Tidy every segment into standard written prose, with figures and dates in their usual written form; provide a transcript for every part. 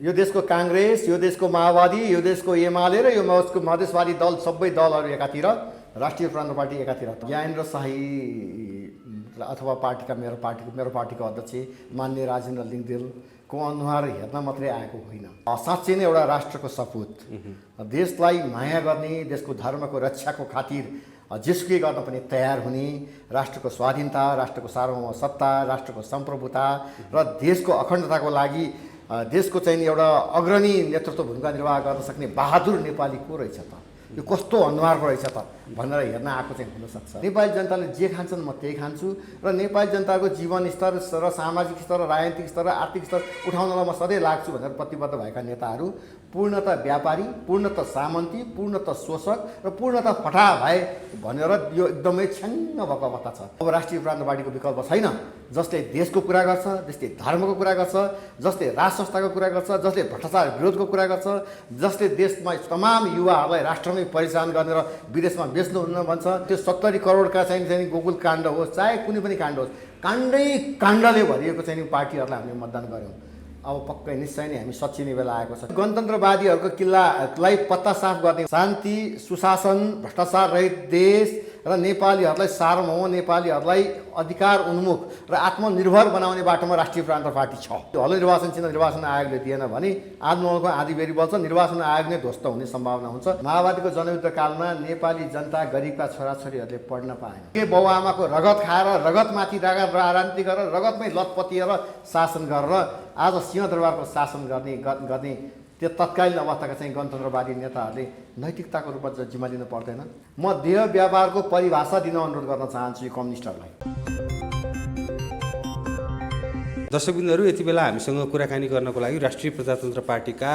यो देशको काङ्ग्रेस, यो देशको माओवादी, यो देशको एमाले र यो मधेसवादी दल सबै दलहरू एकातिर, राष्ट्रिय प्रजातन्त्र पार्टी एकातिर। ज्ञानेन्द्र शाही अथवा मेरो पार्टीको अध्यक्ष मान्य राजेन्द्र लिङ्गदेलको अनुहार हेर्न मात्रै आएको होइन, साँच्चै नै एउटा राष्ट्रको सपुत, देशलाई माया गर्ने, देशको धर्मको रक्षाको खातिर जेसुकै गर्न पनि तयार हुने, राष्ट्रको स्वाधीनता, राष्ट्रको सार्वभौम सत्ता, राष्ट्रको सम्प्रभुता र देशको अखण्डताको लागि देशको चाहिँ एउटा अग्रणी नेतृत्व भूमिका निर्वाह गर्न सक्ने बहादुर नेपाली को रहेछ त, यो कस्तो अनुहारको रहेछ त भनेर हेर्न आएको चाहिँ हुनसक्छ। नेपाली जनताले जे खान्छन् म त्यही खान्छु र नेपाली जनताको जीवन स्तर र सामाजिक स्तर र राजनीतिक स्तर र आर्थिक स्तर उठाउनलाई म सधैँ लाग्छु भनेर प्रतिबद्ध भएका नेताहरू पूर्णतः व्यापारी, पूर्णतः सामन्ती, पूर्णतः शोषक र पूर्णतः फटा भए भनेर यो एकदमै छ्याङ्ग भएको अवस्था छ। अब राष्ट्रिय प्रजातन्त्र पार्टीको विकल्प छैन, जसले देशको कुरा गर्छ, जसले धर्मको कुरा गर्छ, जसले राज संस्थाको कुरा गर्छ, जसले भ्रष्टाचार विरोधको कुरा गर्छ, जसले देशमा तमाम युवाहरूलाई राष्ट्रमै परिचालन गर्ने र विदेशमा बेच्नुहुन्न भन्छ। त्यो 70 करोडका चाहिँ गोकुल काण्ड होस्, चाहे कुनै पनि काण्ड होस्, काण्डले भरिएको चाहिँ पार्टीहरूलाई हामीले मतदान गऱ्यौँ। अब पक्कै निश्चय नै हामी सच्चिने बेला आएको छ। गणतन्त्रवादीहरूको किल्लालाई पत्ता साफ गर्ने, शान्ति, सुशासन, भ्रष्टाचार रहित देश र नेपालीहरूलाई सार्वभौम, नेपालीहरूलाई अधिकार उन्मुख र आत्मनिर्भर बनाउने बाटोमा राष्ट्रिय प्रजातन्त्र पार्टी छ। हलो निर्वाचन चिन्ह निर्वाचन आयोगले दिएन भने आन्दोलनको आधी बेरी बल्छ, निर्वाचन आयोग नै ध्वस्त हुने सम्भावना हुन्छ। माओवादीको जनयुद्ध कालमा नेपाली जनता गरिबका छोराछोरीहरूले पढ्न पाएन। के बाउआमाको रगत खाएर, रगतमाथि राजनीति गरेर, रगतमै लतपतिएर शासन गरेर आज सिंहदरबारको शासन गर्ने त्यो तत्कालीन अवस्थाका चाहिँ गणतन्त्रवादी नेताहरूले नैतिकताको रूपमा जिम्मा लिनु पर्दैन। म देह व्यापारको परिभाषा दिन अनुरोध गर्न चाहन्छु यो कम्युनिस्टहरूलाई। दर्शकबिन्दुहरू, यति बेला हामीसँग कुराकानी गर्नको लागि राष्ट्रिय प्रजातन्त्र पार्टीका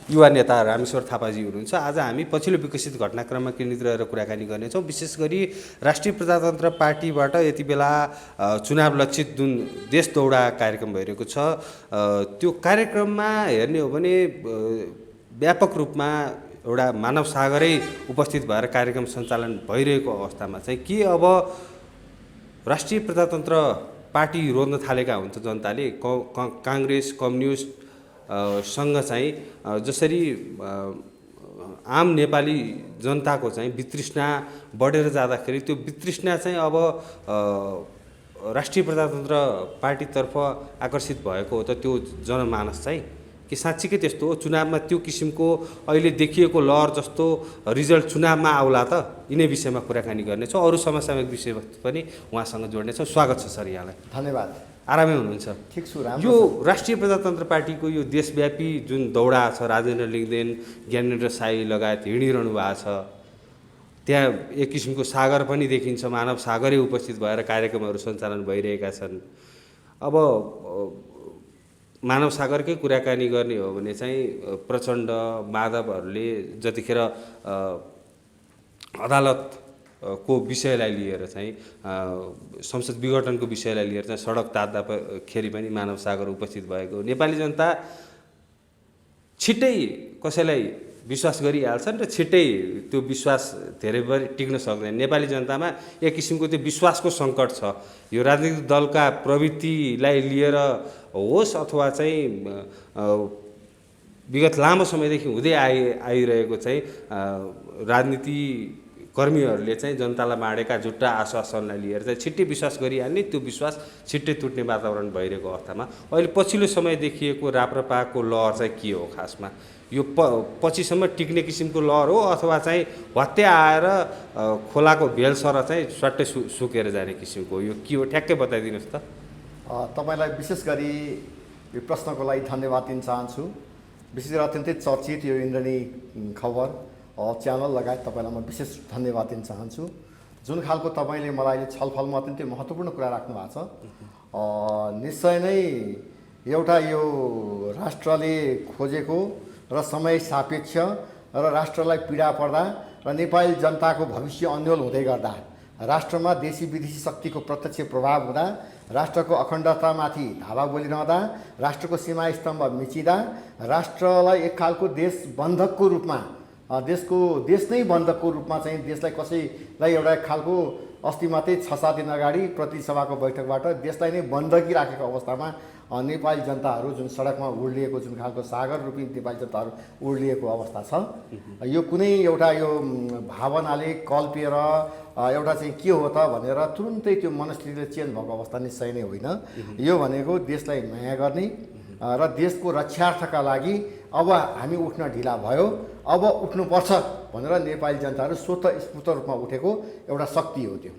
युवा नेता रामेश्वर थापाजी हुनुहुन्छ। आज हामी पछिल्लो विकसित घटनाक्रममा केन्द्रित रहेर कुराकानी गर्नेछौँ। विशेष गरी राष्ट्रिय प्रजातन्त्र पार्टीबाट यति बेला चुनाव लक्षित जुन देश दौडा कार्यक्रम भइरहेको छ, त्यो कार्यक्रममा हेर्ने हो भने व्यापक रूपमा एउटा मानव सागरै उपस्थित भएर कार्यक्रम सञ्चालन भइरहेको अवस्थामा चाहिँ के अब राष्ट्रिय प्रजातन्त्र पार्टी रोज्न थालेका हुन्छ जनताले? काङ्ग्रेस, कम्युनिस्ट सँग चाहिँ जसरी आम नेपाली जनताको चाहिँ वितृष्णा बढेर जाँदाखेरि त्यो वितृष्णा चाहिँ अब राष्ट्रिय प्रजातन्त्र पार्टीतर्फ आकर्षित भएको हो त त्यो जनमानस चाहिँ, कि साँच्चीकै त्यस्तो हो? चुनावमा त्यो किसिमको अहिले देखिएको लहर जस्तो रिजल्ट चुनावमा आउला त? यिनै विषयमा कुराकानी गर्नेछौँ। अरू समसामयिक विषय पनि उहाँसँग जोड्नेछौँ। स्वागत छ सर यहाँलाई। धन्यवाद। आरामै हुनुहुन्छ? ठिक छु, राम्रो। यो राष्ट्रिय प्रजातन्त्र पार्टीको यो देशव्यापी जुन दौडा छ, राजेन्द्र लिङ्गदेन, ज्ञानेन्द्र शाही लगायत हिँडिरहनु भएको छ, त्यहाँ एक किसिमको सागर पनि देखिन्छ, मानव सागरै उपस्थित भएर कार्यक्रमहरू सञ्चालन भइरहेका छन्। अब मानव सागरकै कुराकानी गर्ने हो भने चाहिँ प्रचण्ड, माधवहरूले जतिखेर अदालतको विषयलाई लिएर चाहिँ संसद विघटनको विषयलाई लिएर चाहिँ सडक तात्दाखेरि पनि मानव सागर उपस्थित भएको, नेपाली जनता छिट्टै कसैलाई विश्वास गरिहाल्छन् र छिट्टै त्यो विश्वास धेरै बेर टिक्न सक्दैन। नेपाली जनतामा एक किसिमको त्यो विश्वासको सङ्कट छ। यो राजनीतिक दलका प्रवृत्तिलाई लिएर होस् अथवा चाहिँ विगत लामो समयदेखि हुँदै आइरहेको चाहिँ राजनीति कर्मीहरूले चाहिँ जनतालाई बाँडेका झुट्टा आश्वासनलाई लिएर चाहिँ छिट्टै विश्वास गरिहाल्ने, त्यो विश्वास छिट्टै टुट्ने वातावरण भइरहेको अवस्थामा अहिले पछिल्लो समय देखिएको राप्रपाको लहर चाहिँ के हो? खासमा यो पछिसम्म टिक्ने किसिमको लहर हो अथवा चाहिँ भत्ते आएर खोलाको भेलसर चाहिँ स्वाट्टै सुकेर जाने किसिमको हो? यो के हो ट्याक्कै बताइदिनुहोस् त। तपाईँलाई विशेष गरी यो प्रश्नको लागि धन्यवाद दिन चाहन्छु। विशेष गरी अत्यन्तै चर्चित यो इन्द्रणी खबर च्यानल लगायत तपाईँलाई म विशेष धन्यवाद दिन चाहन्छु। जुन खालको तपाईँले मलाई छलफलमा अत्यन्तै महत्त्वपूर्ण कुरा राख्नु भएको छ, निश्चय नै एउटा यो राष्ट्रले खोजेको र समय सापेक्ष र राष्ट्रलाई पीडा पर्दा र नेपाली जनताको भविष्य अन्यल हुँदै गर्दा, राष्ट्रमा देशी विदेशी शक्तिको प्रत्यक्ष प्रभाव हुँदा, राष्ट्रको अखण्डतामाथि धावा बोलिरहँदा, राष्ट्रको सीमा स्तम्भ मिचिँदा, राष्ट्रलाई एक खालको देश बन्धकको रूपमा, देश नै बन्धकको रूपमा चाहिँ देशलाई कसैलाई एउटा खालको अस्ति मात्रै 6-7 दिन अगाडि प्रतिसभाको बैठकबाट देशलाई नै बन्दकी राखेको अवस्थामा नेपाली जनताहरू जुन सडकमा उर्लिएको जुन खालको सागर रूपी नेपाली जनताहरू उर्लिएको अवस्था छ, यो कुनै एउटा यो भावनाले कल्पिएर एउटा चाहिँ के हो त भनेर तुरुन्तै त्यो मनस्थितिले चेन्ज भएको अवस्था निश्चय नै होइन। यो भनेको देशलाई माया गर्ने र देशको रक्षार्थका लागि अब हामी उठ्न ढिला भयो, अब उठ्नुपर्छ भनेर नेपाली जनताहरू स्वतःस्फूर्त रूपमा उठेको एउटा शक्ति हो त्यो,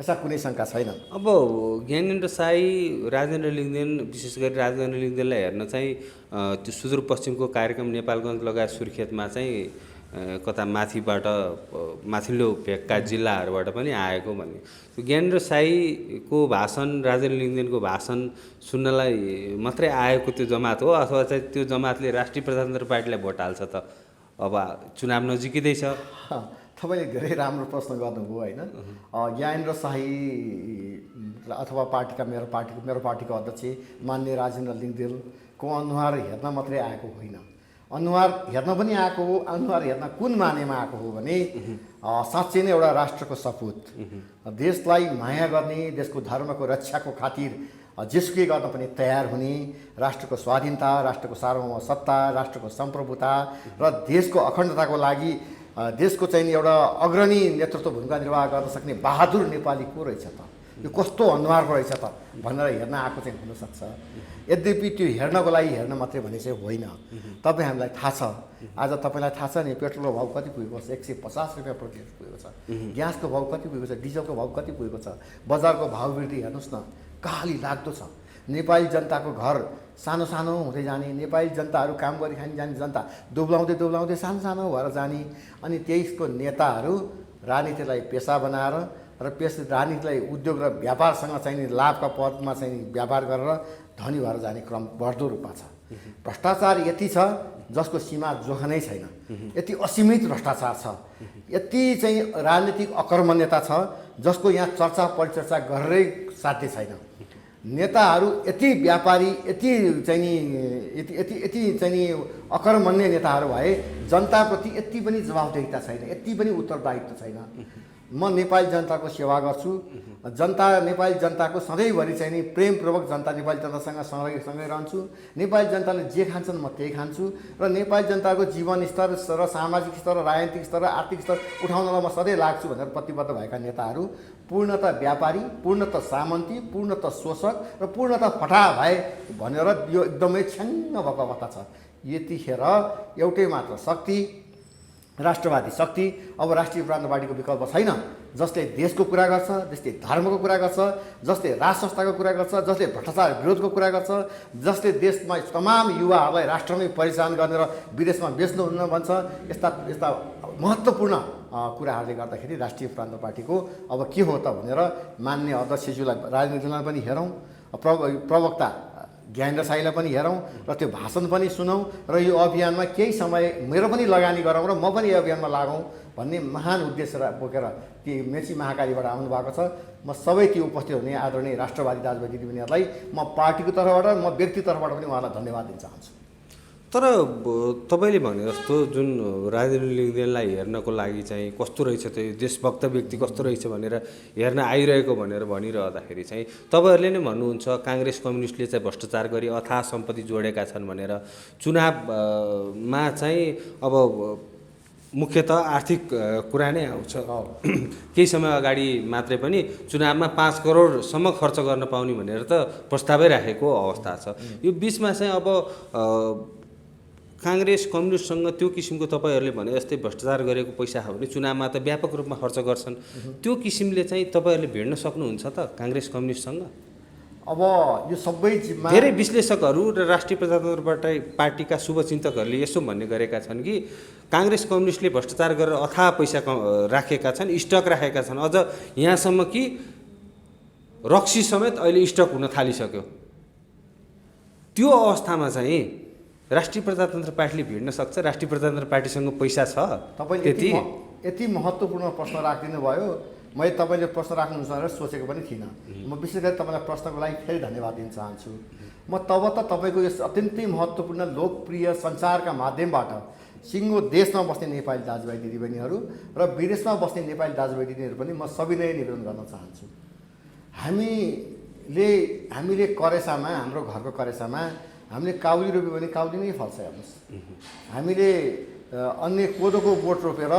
यसमा कुनै शङ्का छैन। अब ज्ञानेन्द्र साई, राजेन्द्र लिङ्गदेन, विशेष गरी राजेन्द्र लिङ्गदेनलाई हेर्न चाहिँ त्यो सुदूरपश्चिमको कार्यक्रम नेपालगञ्ज लगायत सुर्खेतमा चाहिँ कता माथिबाट माथिल्लो भेगका जिल्लाहरूबाट पनि आएको भन्ने। ज्ञानेन्द्र साईको भाषण, राजेन्द्र लिङ्गदेनको भाषण सुन्नलाई मात्रै आएको त्यो जमात हो अथवा चाहिँ त्यो जमातले राष्ट्रिय प्रजातन्त्र पार्टीलाई भोट हाल्छ त? अब चुनाव नजिकै छ। तपाईँले धेरै राम्रो प्रश्न गर्नुभयो होइन। ज्ञानेन्द्र शाही अथवा मेरो पार्टीको अध्यक्ष मान्य राजेन्द्र लिङ्गदेनको अनुहार हेर्न मात्रै आएको होइन, अनुहार हेर्न पनि आएको हो। अनुहार हेर्न कुन मानेमा आएको हो भने साँच्चै नै एउटा राष्ट्रको सपुत, देशलाई माया गर्ने, देशको धर्मको रक्षाको खातिर जेसुकै गर्न पनि तयार हुने, राष्ट्रको स्वाधीनता, राष्ट्रको सार्वभौम सत्ता, राष्ट्रको सम्प्रभुता र देशको अखण्डताको लागि देशको चाहिँ एउटा अग्रणी नेतृत्व भूमिका निर्वाह गर्न सक्ने बहादुर नेपाली को रहेछ त, यो कस्तो अनुहारको रहेछ त भनेर हेर्न आएको चाहिँ हुनसक्छ। यद्यपि त्यो हेर्नको लागि हेर्न मात्रै भने चाहिँ होइन। तपाईँ हामीलाई थाहा छ, आज तपाईँलाई थाहा छ नि पेट्रोलको भाउ कति पुगेको छ? 150 रुपियाँ प्रति लिटर पुगेको छ। ग्यासको भाउ कति पुगेको छ? डिजलको भाउ कति पुगेको छ? बजारको भाउ वृद्धि हेर्नुहोस् न, कहाली लाग्दो छ। नेपाली जनताको घर सानो सानो हुँदै जाने, नेपाली जनताहरू काम गरी खाने जाने जनता दुब्लाउँदै सानो सानो भएर जाने, अनि त्यसको नेताहरू राजनीतिलाई पेसा बनाएर र राजनीतिलाई उद्योग र व्यापारसँग चाहिँ लाभका पदमा चाहिँ व्यापार गरेर धनी भएर जाने क्रम बढ्दो रूपमा छ। भ्रष्टाचार यति छ जसको सीमा जोखनै छैन, यति असीमित भ्रष्टाचार छ, यति चाहिँ राजनीतिक अकर्मण्यता छ जसको यहाँ चर्चा परिचर्चा गरेरै साध्य छैन। नेताहरू यति व्यापारी, यति चाहिँ अकर्मण्य नेताहरू भए जनताप्रति यति पनि जवाबदेहिता छैन, यति पनि उत्तरदायित्व छैन। म नेपाली जनताको सेवा गर्छु, नेपाली जनताको सधैँभरि चाहिँ नि प्रेमपूर्वक नेपाली जनतासँग सँगै रहन्छु। नेपाली जनताले जे खान्छन् म त्यही खान्छु र नेपाली जनताको जीवन स्तर र सामाजिक स्तर, राजनीतिक स्तर र आर्थिक स्तर उठाउनलाई म सधैँ लाग्छु भनेर प्रतिबद्ध भएका नेताहरू पूर्णतः व्यापारी, पूर्णतः सामन्ती, पूर्णतः शोषक र पूर्णतः फटा भए भनेर यो एकदमै छ्याङ्ग भएको अवस्था छ। यतिखेर एउटै मात्र शक्ति, राष्ट्रवादी शक्ति, अब राष्ट्रिय प्रान्त पार्टीको विकल्प छैन, जसले देशको कुरा गर्छ, जसले धर्मको कुरा गर्छ, जसले राज संस्थाको कुरा गर्छ, जसले भ्रष्टाचार विरोधको कुरा गर्छ, जसले देशमा तमाम युवाहरूलाई राष्ट्रमै परिचालन गर्ने र विदेशमा बेच्नुहुन्न भन्छ। यस्ता महत्त्वपूर्ण कुराहरूले गर्दाखेरि राष्ट्रिय प्रान्त पार्टीको अब के हो त भनेर मान्य अध्यक्षज्यूलाई, राजनीतिज्यूलाई पनि हेरौँ, प्रवक्ता ज्ञानेन्द्र साईलाई पनि हेरौँ र त्यो भाषण पनि सुनौँ र यो अभियानमा केही समय मेरो पनि लगानी गरौँ र म पनि यो अभियानमा लागौँ भन्ने महान उद्देश्य बोकेर ती मेची महाकालीबाट आउनुभएको छ। म सबै ती उपस्थित हुने आदरणीय राष्ट्रवादी दाजुभाइ दिदीबहिनीहरूलाई म पार्टीको तर्फबाट, म व्यक्ति तर्फबाट पनि उहाँलाई धन्यवाद दिन चाहन्छु। तर तपाईँले भने जस्तो जुन राजेन्द्र लिङ्गदेनलाई हेर्नको लागि चाहिँ कस्तो रहेछ त्यो देशभक्त व्यक्ति कस्तो रहेछ भनेर हेर्न आइरहेको भनेर भनिरहँदाखेरि चाहिँ तपाईँहरूले नै भन्नुहुन्छ काङ्ग्रेस कम्युनिस्टले चाहिँ भ्रष्टाचार गरी अथाह सम्पत्ति जोडेका छन् भनेर। चुनावमा चाहिँ अब मुख्यतः आर्थिक कुरा नै आउँछ। केही समय अगाडि मात्रै पनि चुनावमा 5 करोडसम्म खर्च गर्न पाउने भनेर त प्रस्तावै राखेको अवस्था छ। यो बिचमा चाहिँ अब काङ्ग्रेस कम्युनिस्टसँग त्यो किसिमको तपाईँहरूले भने जस्तै भ्रष्टाचार गरेको पैसा हो भने चुनावमा त व्यापक रूपमा खर्च गर्छन्, त्यो किसिमले चाहिँ तपाईँहरूले भेट्न सक्नुहुन्छ त काङ्ग्रेस कम्युनिस्टसँग? अब यो सबै जिम्मा धेरै विश्लेषकहरू र राष्ट्रिय प्रजातन्त्र पार्टीका शुभचिन्तकहरूले यसो भन्ने गरेका छन् कि काङ्ग्रेस कम्युनिस्टले भ्रष्टाचार गरेर अथाह पैसा राखेका छन्, स्टक राखेका छन्, अझ यहाँसम्म कि रक्सी समेत अहिले स्टक हुन थालिसक्यो। त्यो अवस्थामा चाहिँ राष्ट्रिय प्रजातन्त्र पार्टीले भिड्न सक्छ? राष्ट्रिय प्रजातन्त्र पार्टीसँग पैसा छ? तपाईँले यति महत्त्वपूर्ण प्रश्न राखिदिनु भयो। मैले तपाईँले प्रश्न राख्नुहुन्छ भनेर सोचेको पनि थिइनँ। म विशेष गरी तपाईँलाई प्रश्नको लागि फेरि धन्यवाद दिन चाहन्छु। म तब त तपाईँको यस अत्यन्तै महत्त्वपूर्ण लोकप्रिय सञ्चारका माध्यमबाट सिङ्गो देशमा बस्ने नेपाली दाजुभाइ दिदीबहिनीहरू र विदेशमा बस्ने नेपाली दाजुभाइ दिदीहरू पनि म सबैलाई निवेदन गर्न चाहन्छु। हामीले करेसामा, हाम्रो घरको करेसामा हामीले काउली रोप्यो भने काउली नै फल्छ हेर्नुहोस्। हामीले अन्य कोदोको बोट रोपेर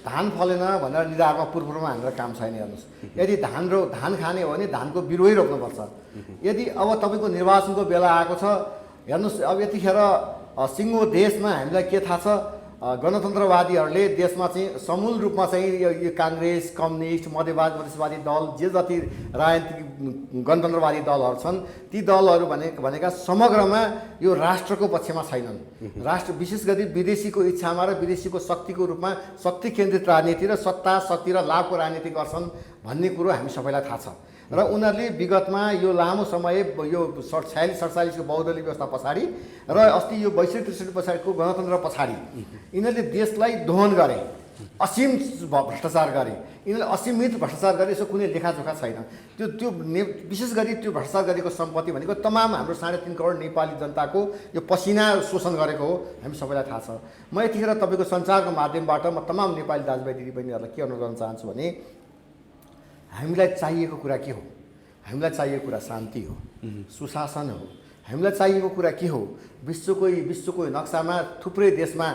धान फलेन भनेर निधारमा पुरपुरमा हानेर काम छैन हेर्नुहोस्। यदि धान खाने हो भने धानको बिरुवै रोप्नुपर्छ। यदि अब तपाईँको निर्वाचनको बेला आएको छ हेर्नुहोस्, अब यतिखेर सिङ्गो देशमा हामीलाई के थाहा छ, गणतन्त्रवादीहरूले देशमा चाहिँ समूल रूपमा चाहिँ यो काङ्ग्रेस, कम्युनिस्ट, मधेसवादी दल, जे जति राजनीतिक गणतन्त्रवादी दलहरू छन् ती दलहरू भनेका समग्रमा यो राष्ट्रको पक्षमा छैनन्। राष्ट्र विशेष गरी विदेशीको इच्छामा र विदेशीको शक्तिको रूपमा शक्ति केन्द्रित राजनीति र सत्ता, शक्ति र लाभको राजनीति गर्छन् भन्ने कुरो हामी सबैलाई थाहा छ। र उनीहरूले विगतमा यो लामो समय यो 46-47को बहुदलीय व्यवस्था पछाडि र अस्ति यो 62-63 पछाडिको गणतन्त्र पछाडि यिनीहरूले देशलाई दोहन गरे, असीम भ्रष्टाचार गरे। यिनीहरूले असीमित भ्रष्टाचार गरे, यसो कुनै लेखाजोखा छैन। त्यो विशेष गरी त्यो भ्रष्टाचार गरेको सम्पत्ति भनेको तमाम हाम्रो 3.5 करोड नेपाली जनताको यो पसिना शोषण गरेको हो, हामी सबैलाई थाहा छ। म यतिखेर तपाईँको सञ्चारको माध्यमबाट म तमाम नेपाली दाजुभाइ दिदीबहिनीहरूलाई के अनुरोध गर्न चाहन्छु भने हामीलाई चाहिएको कुरा के हो? हामीलाई चाहिएको कुरा शान्ति हो, सुशासन हो। हामीलाई चाहिएको कुरा के हो? विश्वको नक्सामा थुप्रै देशमा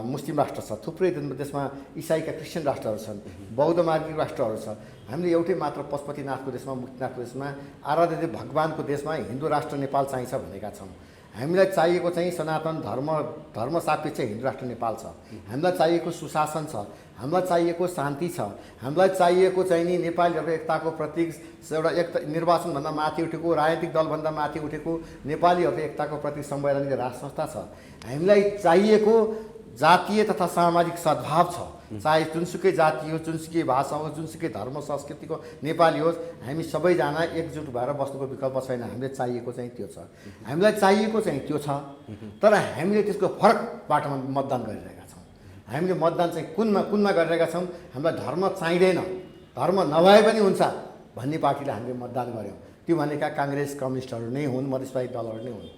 मुस्लिम राष्ट्र छ, थुप्रै देशमा इसाईका क्रिस्चियन राष्ट्रहरू छन्, बौद्ध मार्गी राष्ट्रहरू छ। हामीले एउटै मात्र पशुपतिनाथको देशमा, मुक्तिनाथको देशमा, आराध्य भगवानको देशमा हिन्दू राष्ट्र नेपाल चाहिन्छ भनेका छौँ। हामीलाई चाहिएको चाहिँ सनातन धर्म सापेक्ष हिन्दू राष्ट्र नेपाल छ। हामीलाई चाहिएको सुशासन छ, हामीलाई चाहिएको शान्ति छ, हामीलाई चाहिएको चाहिँ नि नेपालीहरूको एकताको प्रतीक एउटा निर्वाचनभन्दा माथि उठेको, राजनीतिक दलभन्दा माथि उठेको नेपालीहरूको एकताको प्रतीक संवैधानिक राज संस्था छ। हामीलाई चाहिएको जातीय तथा सामाजिक सद्भाव छ। चाहे जुनसुकै जाति हो, जुनसुकै भाषा हो, जुनसुकै धर्म संस्कृतिको नेपाली होस्, हामी सबैजना एकजुट भएर बस्नुको विकल्प छैन। हामीलाई चाहिएको चाहिँ त्यो छ। हामीलाई चाहिएको चाहिँ त्यो छ, तर हामीले त्यसको फरक बाटोमा मतदान गरिरहेका छौँ। हामीले मतदान चाहिँ कुनमा गरिरहेका छौँ। हामीलाई धर्म चाहिँदैन, धर्म नभए पनि हुन्छ भन्ने पार्टीलाई हामीले मतदान गऱ्यौँ। त्यो भनेका काङ्ग्रेस, कम्युनिस्टहरू नै हुन्, मधेसवादी दलहरू नै हुन्।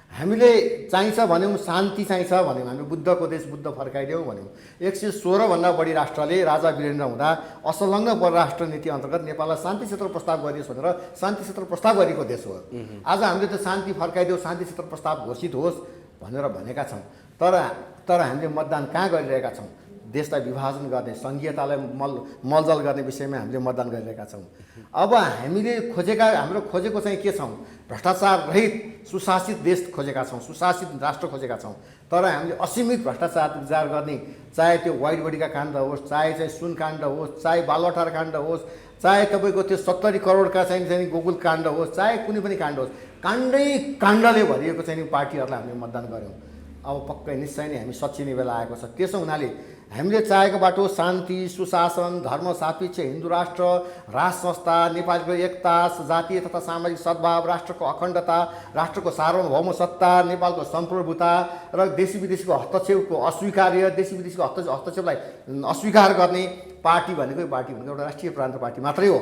हामीले चाहिन्छ भन्यौँ, शान्ति चाहिन्छ भन्यौँ, हामी बुद्धको देश बुद्ध फर्काइदेऊ भन्यौँ। 116 भन्दा बढी राष्ट्रले राजा वीरेन्द्र हुँदा असंलग्न परराष्ट्र नीति अन्तर्गत नेपाललाई शान्ति क्षेत्र प्रस्ताव गरियोस् भनेर शान्ति क्षेत्र प्रस्ताव गरेको देश हो। आज हामीले त शान्ति फर्काइदेऊ, शान्ति क्षेत्र प्रस्ताव घोषित होस् भनेर भनेका छौँ। तर हामीले मतदान कहाँ गरिरहेका छौँ? देशलाई विभाजन गर्ने, सङ्घीयतालाई मलजल गर्ने विषयमा हामीले मतदान गरिरहेका छौँ। अब हामीले हाम्रो खोजेको चाहिँ के छौँ? भ्रष्टाचार रहित सुशासित देश खोजेका छौँ, सुशासित राष्ट्र खोजेका छौँ। तर हामीले असीमित भ्रष्टाचार गर्ने, चाहे त्यो वाइट बडीका काण्ड होस्, चाहे चाहिँ सुन काण्ड होस्, चाहे बालुवाटार काण्ड होस्, चाहे तपाईँको त्यो 70 करोडका चाहिँ गोकुल काण्ड होस्, चाहे कुनै पनि काण्ड होस्, काण्डले भरिएको चाहिँ पार्टीहरूलाई हामीले मतदान गऱ्यौँ। अब पक्कै निश्चय नै हामी सच्चिने बेला आएको छ। त्यसो हुनाले हामीले चाहेको बाटो शान्ति, सुशासन, धर्म सापेक्ष हिन्दू राष्ट्र, राज संस्था, नेपालको एकता, जातीय तथा सामाजिक सद्भाव, राष्ट्रको अखण्डता, राष्ट्रको सार्वभौम सत्ता, नेपालको सम्प्रभुता र देशी विदेशीको हस्तक्षेपको अस्वीकार्य, देशी विदेशीको हस्तक्षेपलाई अस्वीकार गर्ने पार्टी भनेको एउटा राष्ट्रिय प्रजातन्त्र पार्टी मात्रै हो।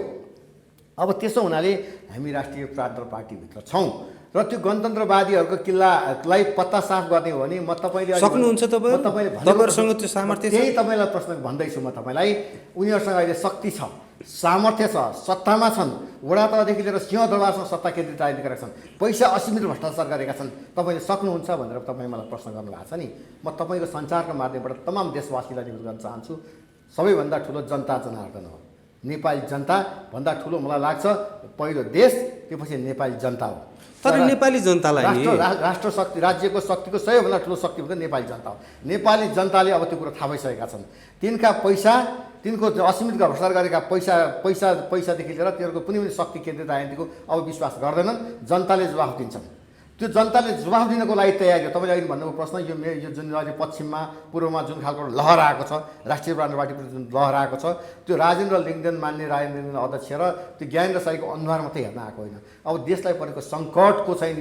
अब त्यसो हुनाले हामी राष्ट्रिय प्रजातन्त्र पार्टीभित्र छौँ र त्यो गणतन्त्रवादीहरूको किल्लालाई पत्ता साफ गर्ने हो भने म तपाईँले सक्नुहुन्छ, तपाईँहरूसँग त्यो सामर्थ्य छ। त्यही तपाईँलाई प्रश्न भन्दैछु म तपाईँलाई। उनीहरूसँग अहिले शक्ति छ, सामर्थ्य छ, सत्तामा छन्, वडा तहदेखि लिएर सिंहदरबारसँग सत्ता केन्द्रित राजनीति गरेका छन्, पैसा असीमित भ्रष्टाचार गरेका छन्। तपाईँले सक्नुहुन्छ भनेर तपाईँ मलाई प्रश्न गर्नुभएको छ नि। म तपाईँको सञ्चारको माध्यमबाट तमाम देशवासीलाई निवेदन गर्न चाहन्छु, सबैभन्दा ठुलो जनता जनार्दन हो। नेपाली जनता भन्दा ठुलो मलाई लाग्छ पहिलो देश, त्यसपछि नेपाली जनता हो। तर नेपाली जनतालाई राष्ट्र शक्ति, राज्यको शक्तिको सबैभन्दा ठुलो शक्ति भनेको नेपाली जनता हो। नेपाली जनताले अब त्यो कुरो थाहा भइसकेका छन्। तिनका पैसा, तिनको असीमित भ्रष्टाचार गरेका पैसादेखि लिएर तिनीहरूको कुनै पनि शक्ति केन्द्रित राजनीतिको अब विश्वास गर्दैनन्। जनताले जवाफ दिन्छन्। त्यो जनताले जवाफ दिनको लागि तयारी हो। तपाईँले अहिले भन्नुको प्रश्न, यो जुन अहिले पश्चिममा पूर्वमा जुन खालको लहर आएको छ, राष्ट्रिय प्रजातन्त्र पार्टीप्रति जुन लहर आएको छ, त्यो राजेन्द्र लिङ्गदेन मान्ने राजेन्द्र अध्यक्ष र त्यो ज्ञानेन्द्र साईको अनुहार मात्रै हेर्न आएको होइन। अब देशलाई परेको सङ्कटको चाहिँ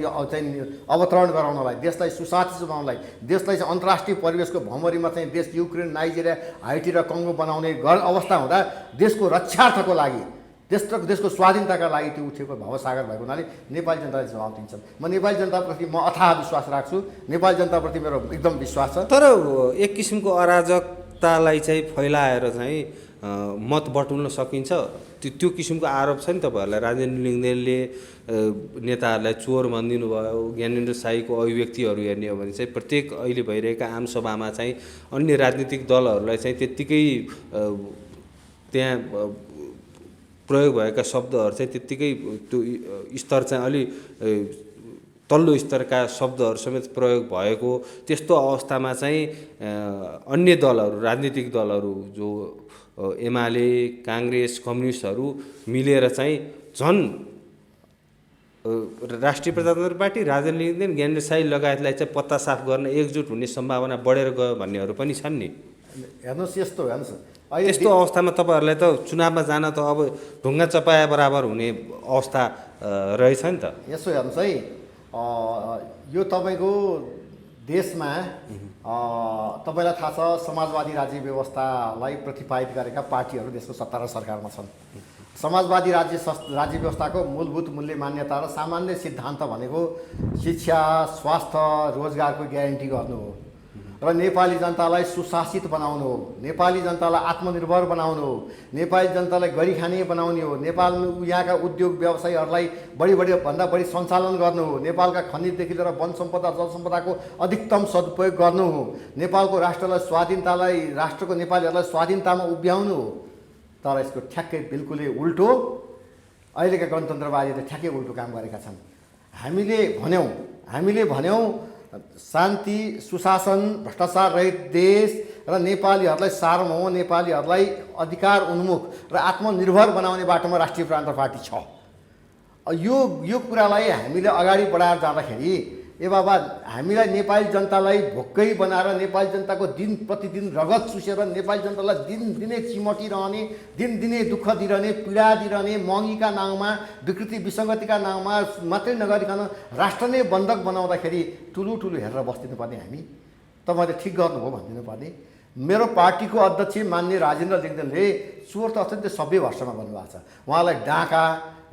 अवतरण गराउनलाई, देशलाई सुशासित बनाउनलाई, देशलाई चाहिँ अन्तर्राष्ट्रिय परिवेशको भमरीमा चाहिँ देश युक्रेन, नाइजेरिया, हाइटी र कङ्गो बनाउने अवस्था हुँदा देशको रक्षार्थको लागि देशको स्वाधीनताका लागि त्यो उठेको भवसागर भएको हुनाले नेपाली जनताले जवाब दिन्छन्। म नेपाली जनताप्रति म अथाह विश्वास राख्छु, नेपाली जनताप्रति मेरो एकदम विश्वास छ। तर एक किसिमको अराजकतालाई चाहिँ फैलाएर चाहिँ मत बटुल्न सकिन्छ, त्यो किसिमको आरोप छ नि तपाईँहरूलाई। राजेन्द्र लिङ्गदेनले नेताहरूलाई चोर भनिदिनु भयो, ज्ञानेन्द्र शाहीको अभिव्यक्तिहरू हेर्ने हो भने चाहिँ प्रत्येक अहिले भइरहेका आमसभामा चाहिँ अन्य राजनीतिक दलहरूलाई चाहिँ त्यत्तिकै त्यहाँ प्रयोग भएका शब्दहरू चाहिँ त्यत्तिकै त्यो स्तर चाहिँ अलि तल्लो स्तरका शब्दहरू समेत प्रयोग भएको, त्यस्तो अवस्थामा चाहिँ अन्य दलहरू, राजनीतिक दलहरू जो एमाले, काङ्ग्रेस, कम्युनिस्टहरू मिलेर चाहिँ झन् राष्ट्रिय प्रजातन्त्र पार्टी, राजेन्द्र लिङ्गदेन, ज्ञानेन्द्र शाही लगायतलाई चाहिँ पत्ता साफ गर्न एकजुट हुने सम्भावना बढेर गयो भन्नेहरू पनि छन् नि। हेर्नुहोस् यस्तो हेर्नुहोस् त्यस्तो अवस्थामा तपाईँहरूलाई त चुनावमा जान त अब ढुङ्गा चपाए बराबर हुने अवस्था रहेछ नि त। यसो हेर्नुहोस् है, यो तपाईँको देशमा तपाईँलाई थाहा छ समाजवादी राज्य व्यवस्थालाई प्रतिपादित गरेका पार्टीहरू देशको सत्ता र सरकारमा छन्। समाजवादी राज्य व्यवस्थाको मूलभूत मूल्य मान्यता र सामान्य सिद्धान्त भनेको शिक्षा, स्वास्थ्य, रोजगारको ग्यारेन्टी गर्नु हो र नेपाली जनतालाई सुशासित बनाउनु हो, नेपाली जनतालाई आत्मनिर्भर बनाउनु हो, नेपाली जनतालाई गरी खाने बनाउने हो, नेपाल यहाँका उद्योग व्यवसायहरूलाई भन्दा बढी सञ्चालन गर्नु हो, नेपालका खनिजदेखि लिएर वन सम्पदा जल सम्पदाको अधिकतम सदुपयोग गर्नु हो, नेपालको राष्ट्रको नेपालीहरूलाई स्वाधीनतामा उभ्याउनु हो। तर यसको ठ्याक्कै बिल्कुलै उल्टो अहिलेका गणतन्त्रवादीले ठ्याक्कै उल्टो काम गरेका छन्। हामीले भन्यौँ शान्ति, सुशासन, भ्रष्टाचार रहित देश र नेपालीहरूलाई सार्वभौम, नेपालीहरूलाई अधिकार उन्मुख र आत्मनिर्भर बनाउने बाटोमा राष्ट्रिय प्रजातन्त्र पार्टी छ। यो कुरालाई हामीले अगाडि बढाएर जाँदाखेरि बाबा हामीलाई नेपाली जनतालाई भोकै बनाएर नेपाली जनताको दिन प्रतिदिन रगत चुसेर नेपाली जनतालाई दिनदिनै चिमटिरहने, दिनदिनै दुःख दिइरहने, पीडा दिइरहने, महँगीका नाउँमा, विकृति विसङ्गतिका नाउँमा मात्रै नगरिकन राष्ट्र नै बन्धक बनाउँदाखेरि ठुलो हेरेर बस्दिनुपर्ने हामी। तपाईँले ठिक गर्नुभयो भनिदिनु पर्ने। मेरो पार्टीको अध्यक्ष मान्य राजेन्द्र लिङ्गदेनले चोर त अत्यन्तै सभ्य भाषामा भन्नुभएको छ। उहाँलाई डाका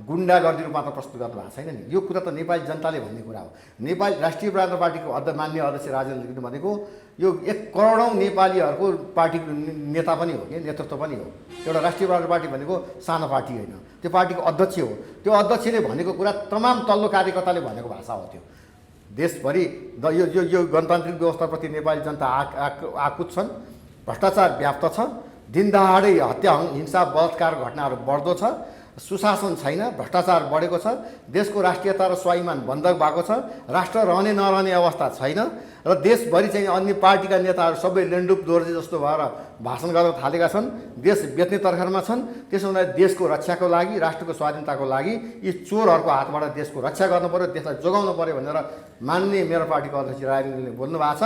गुन्डागर्दी रूपमा त प्रस्तुत गर्नु भएको छैन नि। यो कुरा त नेपाली जनताले भन्ने कुरा हो। नेपाली राष्ट्रिय प्रजातन्त्र पार्टीको मान्य अध्यक्ष राजेन्द्र लिङ्गदेन भनेको यो 1 करोडौँ नेपालीहरूको पार्टीको नेता पनि हो, नेतृत्व पनि हो। एउटा राष्ट्रिय प्रजातन्त्र पार्टी भनेको सानो पार्टी होइन, त्यो पार्टीको अध्यक्ष हो। त्यो अध्यक्षले भनेको कुरा तमाम तल्लो कार्यकर्ताले भनेको भाषा हो। त्यो देशभरि यो गणतान्त्रिक व्यवस्थाप्रति नेपाली जनता आकुत छन्। भ्रष्टाचार व्याप्त छ, दिनदहाडै हत्या, हिंसा, बलात्कार घटनाहरू बढ्दो छ, सुशासन छैन, भ्रष्टाचार बढेको छ, देशको राष्ट्रियता र स्वाभिमान बन्धक भएको छ, राष्ट्र रहने नरहने अवस्था छैन र देशभरि चाहिँ अन्य पार्टीका नेताहरू सबै लेन्डुप दोर्जे जस्तो भएर भाषण गर्न थालेका छन्, देश बेच्ने तर्खरमा छन्। त्यसो हुँदा देशको रक्षाको लागि, राष्ट्रको स्वाधीनताको लागि यी चोरहरूको हातबाट देशको रक्षा गर्नु पर्यो, देशलाई जोगाउनु पर्यो भनेर मान्ने मेरो पार्टीको अध्यक्ष राजेन्द्रले बोल्नु भएको छ।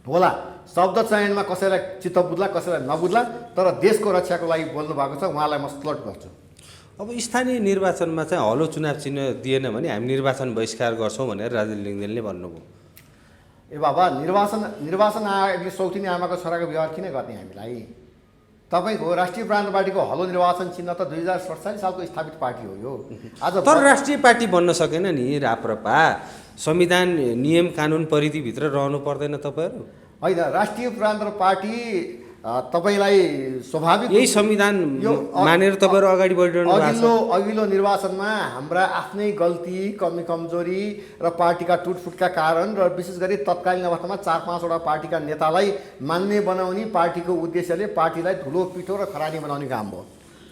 होला शब्द चयनमा कसैलाई चित्त बुझ्ला, कसैलाई नबुझ्ला, तर देशको रक्षाको लागि बोल्नु भएको छ। उहाँलाई म सल्युट गर्छु। अब स्थानीय निर्वाचनमा चाहिँ हलो चुनाव चिन्ह दिएन भने हामी निर्वाचन बहिष्कार गर्छौँ भनेर राजेन्द्र लिङ्गदेनले भन्नुभयो। बाबा निर्वाचन आयोगले सौतिनी आमाको छोराको व्यवहार किन गर्ने हामीलाई? तपाईँको राष्ट्रिय प्रजातन्त्र पार्टीको हलो निर्वाचन चिन्ह त 2047 सालको स्थापित पार्टी हो यो। आज तर राष्ट्रिय पार्टी बन्न सकेन नि राप्रपा। संविधान, नियम, कानुन परिधिभित्र रहनु पर्दैन तपाईँहरू? होइन, राष्ट्रिय प्रजातन्त्र पार्टी तपाईँलाई स्वाभाविक यही संविधान मानेर तपाईँहरू अगाडि बढिरहनु भएको छ। अघिल्लो निर्वाचनमा हाम्रा आफ्नै गल्ती, कमजोरी र पार्टीका टुटफुटका कारण र विशेष गरी तत्कालीन अवस्थामा 4-5 वटा पार्टीका नेतालाई मान्ने बनाउने पार्टीको उद्देश्यले पार्टीलाई धुलो पिठो र खरानी बनाउने काम हो।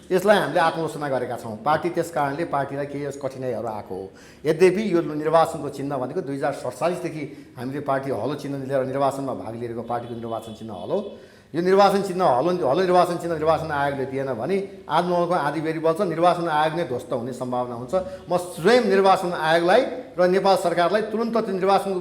यसलाई हामीले आत्मलोचना गरेका छौँ। पार्टी त्यस कारणले पार्टीलाई केही कठिनाइहरू आएको हो। यद्यपि यो निर्वाचनको चिन्ह भनेको 2047 देखि हामीले पार्टी हलो चिन्ह लिएर निर्वाचनमा भाग लिएको पार्टीको निर्वाचन चिन्ह हलो। यो निर्वाचन चिन्ह हलो निर्वाचन चिन्ह निर्वाचन आयोगले दिएन भने आन्दोलनको आँधी बेरी बल्छ, निर्वाचन आयोग नै ध्वस्त हुने सम्भावना हुन्छ। म स्वयं निर्वाचन आयोगलाई र नेपाल सरकारलाई तुरुन्त त्यो निर्वाचन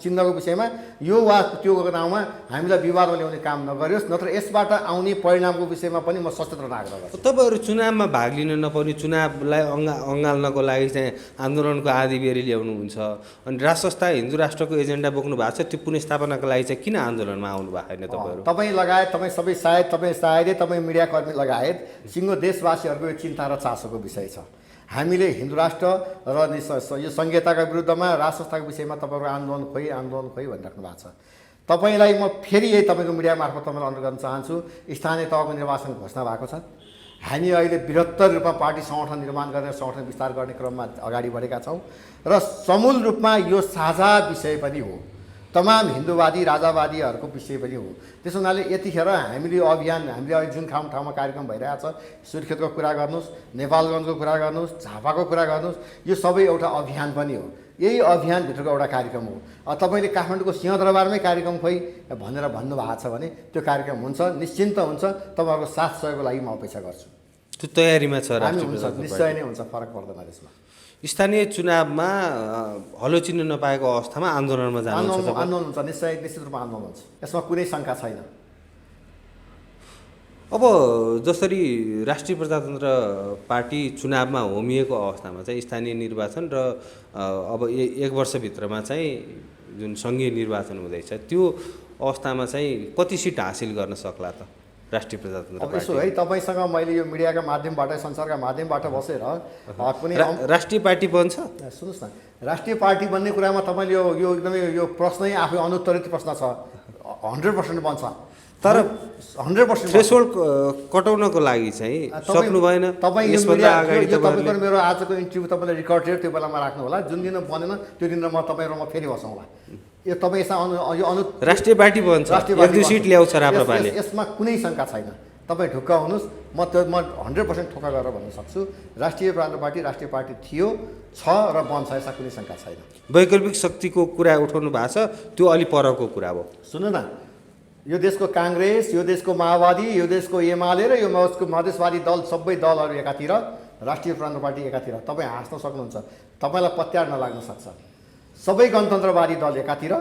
चिन्हको विषयमा यो वा त्यो नाउँमा हामीलाई विवादमा ल्याउने काम नगरियोस्, नत्र यसबाट आउने परिणामको विषयमा पनि म सचेत रहन आग्रह गर्छु। तपाईँहरू चुनावमा भाग लिन नपाउने, चुनावलाई अँगाल्नको लागि चाहिँ आन्दोलनको आधी बेरी ल्याउनुहुन्छ, अनि राष्ट्र संस्था हिन्दू राष्ट्रको एजेन्डा बोक्नु भएको छ, त्यो पुनर्स्थापनाको लागि चाहिँ किन आन्दोलनमा आउनु भएको छैन तपाईँहरू? तपाईँ लगायत तपाईँ सबै सायदै तपाईँ मिडियाकर्मी लगायत सिङ्गो देशवासीहरूको यो चिन्ता र चासोको विषय छ। हामीले हिन्दू राष्ट्र र यो संहिताका विरुद्धमा राष्ट्र संस्थाको विषयमा तपाईँहरू आन्दोलन खोइ भनिराख्नु भएको छ। तपाईँलाई म फेरि यही तपाईँको मिडिया मार्फत तपाईँलाई अनुरोध गर्न चाहन्छु, स्थानीय तहको निर्वाचन घोषणा भएको छ। हामी अहिले बृहत्तर रूपमा पार्टी सङ्गठन निर्माण गरेर सङ्गठन विस्तार गर्ने क्रममा अगाडि बढेका छौँ र समूल रूपमा यो साझा विषय पनि हो, तमाम हिन्दूवादी राजावादीहरूको विषय पनि हो। त्यसो हुनाले यतिखेर हामीले यो अभियान हामीले अहिले जुन ठाउँमा कार्यक्रम भइरहेछ, सुर्खेतको कुरा गर्नुहोस्, नेपालगञ्जको कुरा गर्नुहोस्, झापाको कुरा गर्नुहोस्, यो सबै एउटा अभियान पनि हो। यही अभियानभित्रको एउटा कार्यक्रम हो। तपाईँले काठमाडौँको सिंहदरबारमै कार्यक्रम खोइ भनेर भन्नुभएको छ भने त्यो कार्यक्रम हुन्छ, निश्चिन्त हुन्छ। तपाईँहरूको साथ सहयोगको लागि म अपेक्षा गर्छु। त्यो तयारीमा छ हामी हुन्छ, निश्चय नै हुन्छ, फरक पर्दैन त्यसमा। स्थानीय चुनावमा हलो चिन्न नपाएको अवस्थामा आन्दोलनमा जानुहुन्छ? आन्दोलन हुन्छ, निश्चित रूपमा आन्दोलन हुन्छ, यसमा कुनै शङ्का छैन। अब जसरी राष्ट्रिय प्रजातन्त्र पार्टी चुनावमा होमिएको अवस्थामा चाहिँ स्थानीय निर्वाचन र अब एक वर्षभित्रमा चाहिँ जुन सङ्घीय निर्वाचन हुँदैछ, त्यो अवस्थामा चाहिँ कति सिट हासिल गर्न सक्ला त राष्ट्रिय प्रजातन्त्र पार्टी? यसो है, तपाईँसँग मैले यो मिडियाका माध्यमबाट, संसारका माध्यमबाट बसेर कुनै राष्ट्रिय पार्टी बन्छ? सुन्नुहोस् न, राष्ट्रिय पार्टी बन्ने कुरामा तपाईँले यो एकदमै यो प्रश्नै आफै अनुत्तरित प्रश्न छ। 100% बन्छ, तर 100% थ्रेसहोल्ड कटाउनको लागि चाहिँ सक्नु भएन। तपाईँ तपाईँको मेरो आजको इन्टरभ्यू तपाईँले रेकर्डेड त्यो बेलामा राख्नु होला। जुन दिन बनेन त्यो दिन म तपाईँहरूमा फेरि बसौँला। यो तपाईँ राष्ट्रिय पार्टी बन्छ, एक दुई सिट ल्याउँछ राप्रपाले, यसमा कुनै शङ्का छैन। तपाईँ ढुक्क हुनुहोस्, म 100% ठोक्का गरेर भन्न सक्छु, राष्ट्रिय प्रजातन्त्र पार्टी थियो, छ र बन्छ, यसमा कुनै शङ्का छैन। वैकल्पिक शक्तिको कुरा उठाउनु भएको छ, त्यो अलि परको कुरा हो। सुन्नु न, यो देशको काङ्ग्रेस, यो देशको माओवादी, यो देशको एमाले र यो मधेसवादी दल, सबै दलहरू एकातिर, राष्ट्रिय प्रजातन्त्र पार्टी एकातिर। तपाईँ हाँस्न सक्नुहुन्छ, तपाईँलाई पत्यार नलाग्न सक्छ। सबै गणतन्त्रवादी दल एकातिर।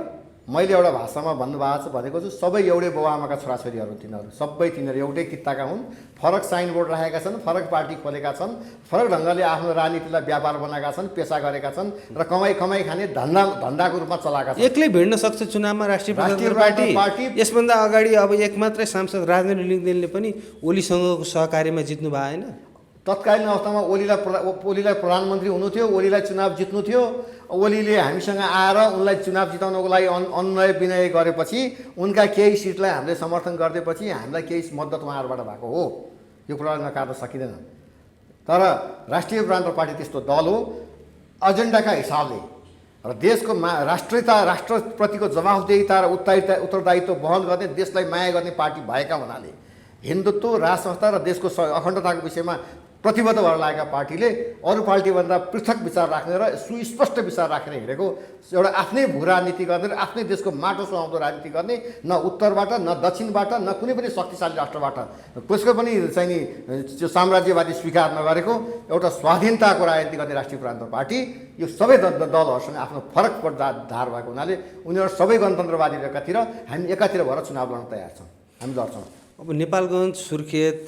मैले एउटा भाषामा भन्नुभएको छ, भनेको छु, सबै एउटै बाउआमाका छोराछोरीहरू तिनीहरू, सबै तिनीहरू एउटै कित्ताका हुन्। फरक साइनबोर्ड राखेका छन्, फरक पार्टी खोलेका छन्, फरक ढङ्गले आफ्नो राजनीतिलाई व्यापार बनाएका छन्, पेसा गरेका छन् र कमाइ खाने धन्दाको रूपमा चलाएका छन्। एक्लै भिड्न सक्छ चुनावमा राष्ट्रिय प्रजातन्त्र पार्टी? यसभन्दा अगाडि अब एक मात्रै सांसद राजेन्द्र लिङ्गदेनले पनि ओलीसँगको सहकार्यमा जित्नु भएन? तत्कालीन अवस्थामा ओलीलाई प्रधानमन्त्री हुनु थियो, ओलीलाई चुनाव जित्नु थियो। ओलीले हामीसँग आएर उनलाई चुनाव जिताउनको लागि अनुनय विनय गरेपछि उनका केही सिटलाई हामीले समर्थन गरिदिएपछि हामीलाई केही मद्दत उहाँहरूबाट भएको हो। यो कुरा नकार्न सकिँदैन। तर राष्ट्रिय प्रजातन्त्र पार्टी त्यस्तो दल हो, एजेन्डाका हिसाबले र देशको राष्ट्रप्रतिको जवाफदेहिता र उत्तरदायित्व वहन गर्ने, देशलाई माया गर्ने पार्टी भएका हुनाले हिन्दुत्व, राष्ट्र संस्था र देशको अखण्डताको विषयमा प्रतिबद्ध भएर लागेका पार्टीले अरू पार्टीभन्दा पृथक विचार राख्ने र सुस्पष्ट विचार राखेर हिँडेको, एउटा आफ्नै भू राजनीति गर्ने र आफ्नै देशको माटो सुहाउँदो राजनीति गर्ने, न उत्तरबाट न दक्षिणबाट न कुनै पनि शक्तिशाली राष्ट्रबाट कसैको पनि चाहिँ नि त्यो साम्राज्यवादी स्वीकार नगरेको एउटा स्वाधीनताको राजनीति गर्ने राष्ट्रिय प्रजातन्त्र पार्टी यो सबै दलहरूसँग आफ्नो फरक धार भएको हुनाले उनीहरू सबै गणतन्त्रवादी एकातिर, हामी एकातिर भएर चुनाव लड्न तयार छौँ, हामी लड्छौँ। अब नेपालगञ्ज, सुर्खेत,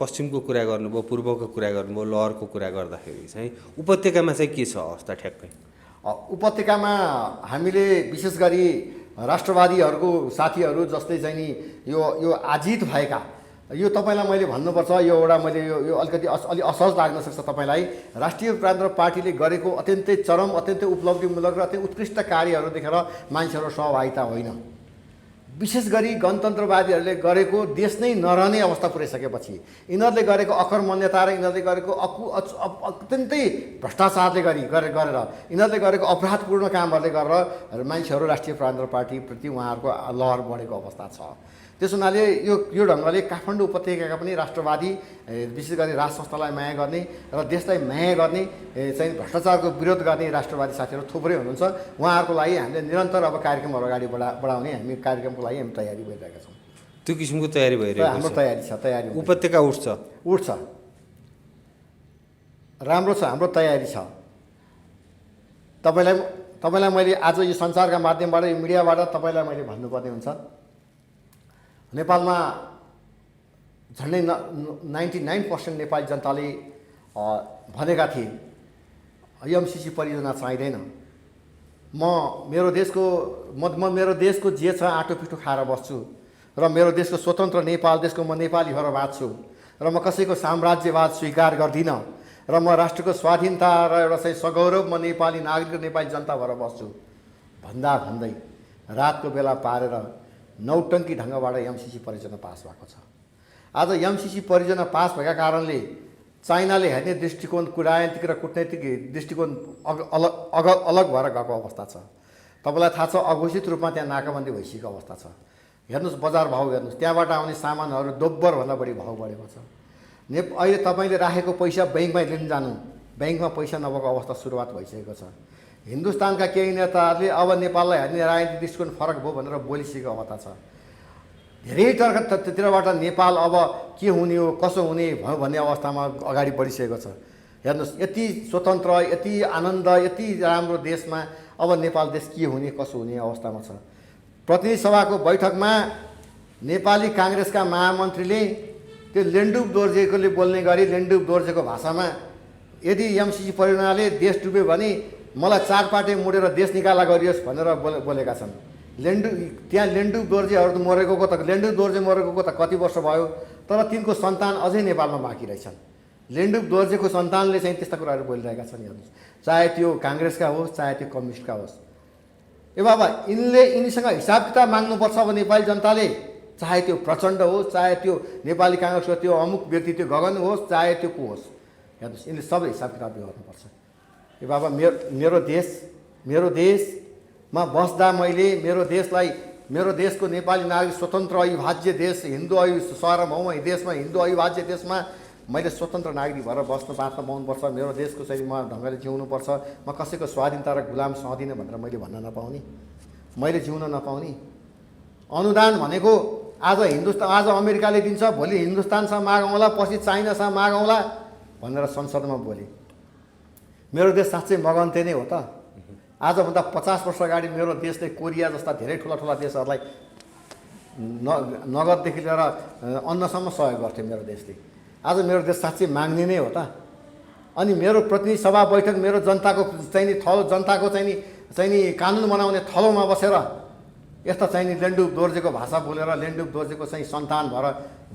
पश्चिमको कुरा गर्नुभयो, पूर्वको कुरा गर्नुभयो, लहरको कुरा गर्दाखेरि चाहिँ उपत्यकामा चाहिँ के छ अवस्था ठ्याक्कै? उपत्यकामा हामीले विशेष गरी राष्ट्रवादीहरूको साथीहरू जस्तै चाहिँ नि यो आजित भएका, यो तपाईँलाई मैले भन्नुपर्छ, यो एउटा मैले यो अलिकति अलि असहज लाग्न सक्छ तपाईँलाई। राष्ट्रिय प्रजातन्त्र पार्टीले गरेको अत्यन्तै चरम, अत्यन्तै उपलब्धिमूलक र अत्यन्तै उत्कृष्ट कार्यहरू देखेर मान्छेहरू सहभागिता होइन। विशेष गरी गणतन्त्रवादीहरूले गरेको देश नै नरहने अवस्था पुर्याइसकेपछि यिनीहरूले गरेको अकर्मण्यता र यिनीहरूले गरेको अत्यन्तै भ्रष्टाचारले गरेर यिनीहरूले गरेको अपराधपूर्ण कामहरूले गरेर मान्छेहरू राष्ट्रिय प्रजातन्त्र पार्टीप्रति उहाँहरूको लहर बढेको अवस्था छ। त्यस हुनाले यो ढङ्गले काठमाडौँ उपत्यकाका पनि राष्ट्रवादी, विशेष गरी राष्ट्र संस्थालाई माया गर्ने र देशलाई माया गर्ने, चाहिँ भ्रष्टाचारको विरोध गर्ने राष्ट्रवादी साथीहरू थुप्रै हुनुहुन्छ। उहाँहरूको लागि हामीले निरन्तर अब कार्यक्रमहरू अगाडि बढाउने हामी कार्यक्रमको लागि हामी तयारी गरिरहेका छौँ। त्यो किसिमको तयारी भइरहेको छ? हाम्रो तयारी छ, तयारी। उपत्यका उठ्छ, राम्रो छ, हाम्रो तयारी छ। तपाईँलाई मैले आज यो सञ्चारका माध्यमबाट यो मिडियाबाट तपाईँलाई मैले भन्नुपर्ने हुन्छ नेपालमा झन्डै 99% नेपाली जनताले भनेका थिए एमसिसी परियोजना चाहिँदैन। म मेरो देशको जे छ आँटो पिठो खाएर बस्छु र मेरो देशको स्वतन्त्र नेपाल देशको म नेपाली भएर बाँच्छु र म कसैको साम्राज्यवाद स्वीकार गर्दिनँ र म राष्ट्रको स्वाधीनता र एउटा चाहिँ सगौरव म नेपाली नागरिक नेपाली जनता भएर बस्छु भन्दै रातको बेला पारेर नौटङ्की ढङ्गबाट एमसिसी परियोजना पास भएको छ। आज एमसिसी परियोजना पास भएका कारणले चाइनाले हेर्ने दृष्टिकोण कूटनीतिक र कूटनैतिक दृष्टिकोण अलग भएर गएको अवस्था छ। तपाईँलाई थाहा छ अघोषित रूपमा त्यहाँ नाकाबन्दी भइसकेको अवस्था छ। हेर्नुहोस् बजार भाउ हेर्नुहोस्, त्यहाँबाट आउने सामानहरू दोब्बरभन्दा बढी भाउ बढेको छ। अहिले तपाईँले राखेको पैसा ब्याङ्कमा लिन जानु, ब्याङ्कमा पैसा नभएको अवस्था सुरुवात भइसकेको छ। हिन्दुस्तानका केही नेताहरूले अब नेपाललाई हेर्ने राजनीतिक दृष्टिकोण फरक भयो भनेर बोलिसकेको अवस्था छ। धेरै तर्फतिरबाट नेपाल अब के हुने हो कसो हुने भयो भन्ने अवस्थामा अगाडि बढिसकेको छ। हेर्नुहोस् यति स्वतन्त्र यति आनन्द यति राम्रो देशमा अब नेपाल देश के हुने कसो हुने अवस्थामा छ। प्रतिनिधि सभाको बैठकमा नेपाली काङ्ग्रेसका महामन्त्रीले त्यो लेन्डुप दोर्जेकोले बोल्ने गरी लेन्डुप दोर्जेको भाषामा यदि एमसिसी परियोजनाले देश डुब्यो भने मलाई चार पाटे मुडेर देश निकाला गरियोस् भनेर बोलेका छन्। त्यहाँ लेन्डुप दोर्जेहरू त मरेको त लेन्डुप दोर्जे मरेको त कति वर्ष भयो, तर तिनको सन्तान अझै नेपालमा बाँकी रहेछन्। लेन्डुप दोर्जेको सन्तानले चाहिँ त्यस्ता कुराहरू बोलिरहेका छन्। हेर्नुहोस्, चाहे त्यो काङ्ग्रेसका होस् चाहे त्यो कम्युनिस्टका होस्। ए बाबा यिनीसँग हिसाब किताब माग्नुपर्छ अब नेपाली जनताले, चाहे त्यो प्रचण्ड होस् चाहे त्यो नेपाली काङ्ग्रेसको त्यो अमुक व्यक्ति त्यो गगन होस् चाहे त्यो को होस्। हेर्नुहोस् यिनले सबै हिसाब किताब गर्नुपर्छ। ए बाबा मेरो देशमा बस्दा मैले मेरो देशको नेपाली नागरिक स्वतन्त्र अविभाज्य देश हिन्दू सार्वभौम देशमा हिन्दू अविभाज्य देशमा मैले स्वतन्त्र नागरिक भएर बाँच्न पाउनुपर्छ। मेरो देशको चाहिँ म ढङ्गले जिउनुपर्छ। म कसैको स्वाधीनता र गुलाम सहदिनँ भनेर मैले भन्न नपाउने, मैले जिउन नपाउने। अनुदान भनेको आज अमेरिकाले दिन्छ, भोलि हिन्दुस्तानसँग मागौँला, पछि चाइनासँग मागौँला भनेर संसदमा बोले। मेरो देश साँच्चै मगन्ते नै हो त? आजभन्दा 50 वर्ष अगाडि मेरो देशले कोरिया जस्ता धेरै ठुला देशहरूलाई नगददेखि लिएर अन्नसम्म सहयोग गर्थ्यो मेरो देशले। आज मेरो देश साँच्चै माग्ने नै हो त? अनि मेरो प्रतिनिधि सभा बैठक मेरो जनताको कानुन बनाउने थलोमा बसेर यस्ता लेन्डुप दोर्जेको भाषा बोलेर लेन्डुप दोर्जेको सन्तान भएर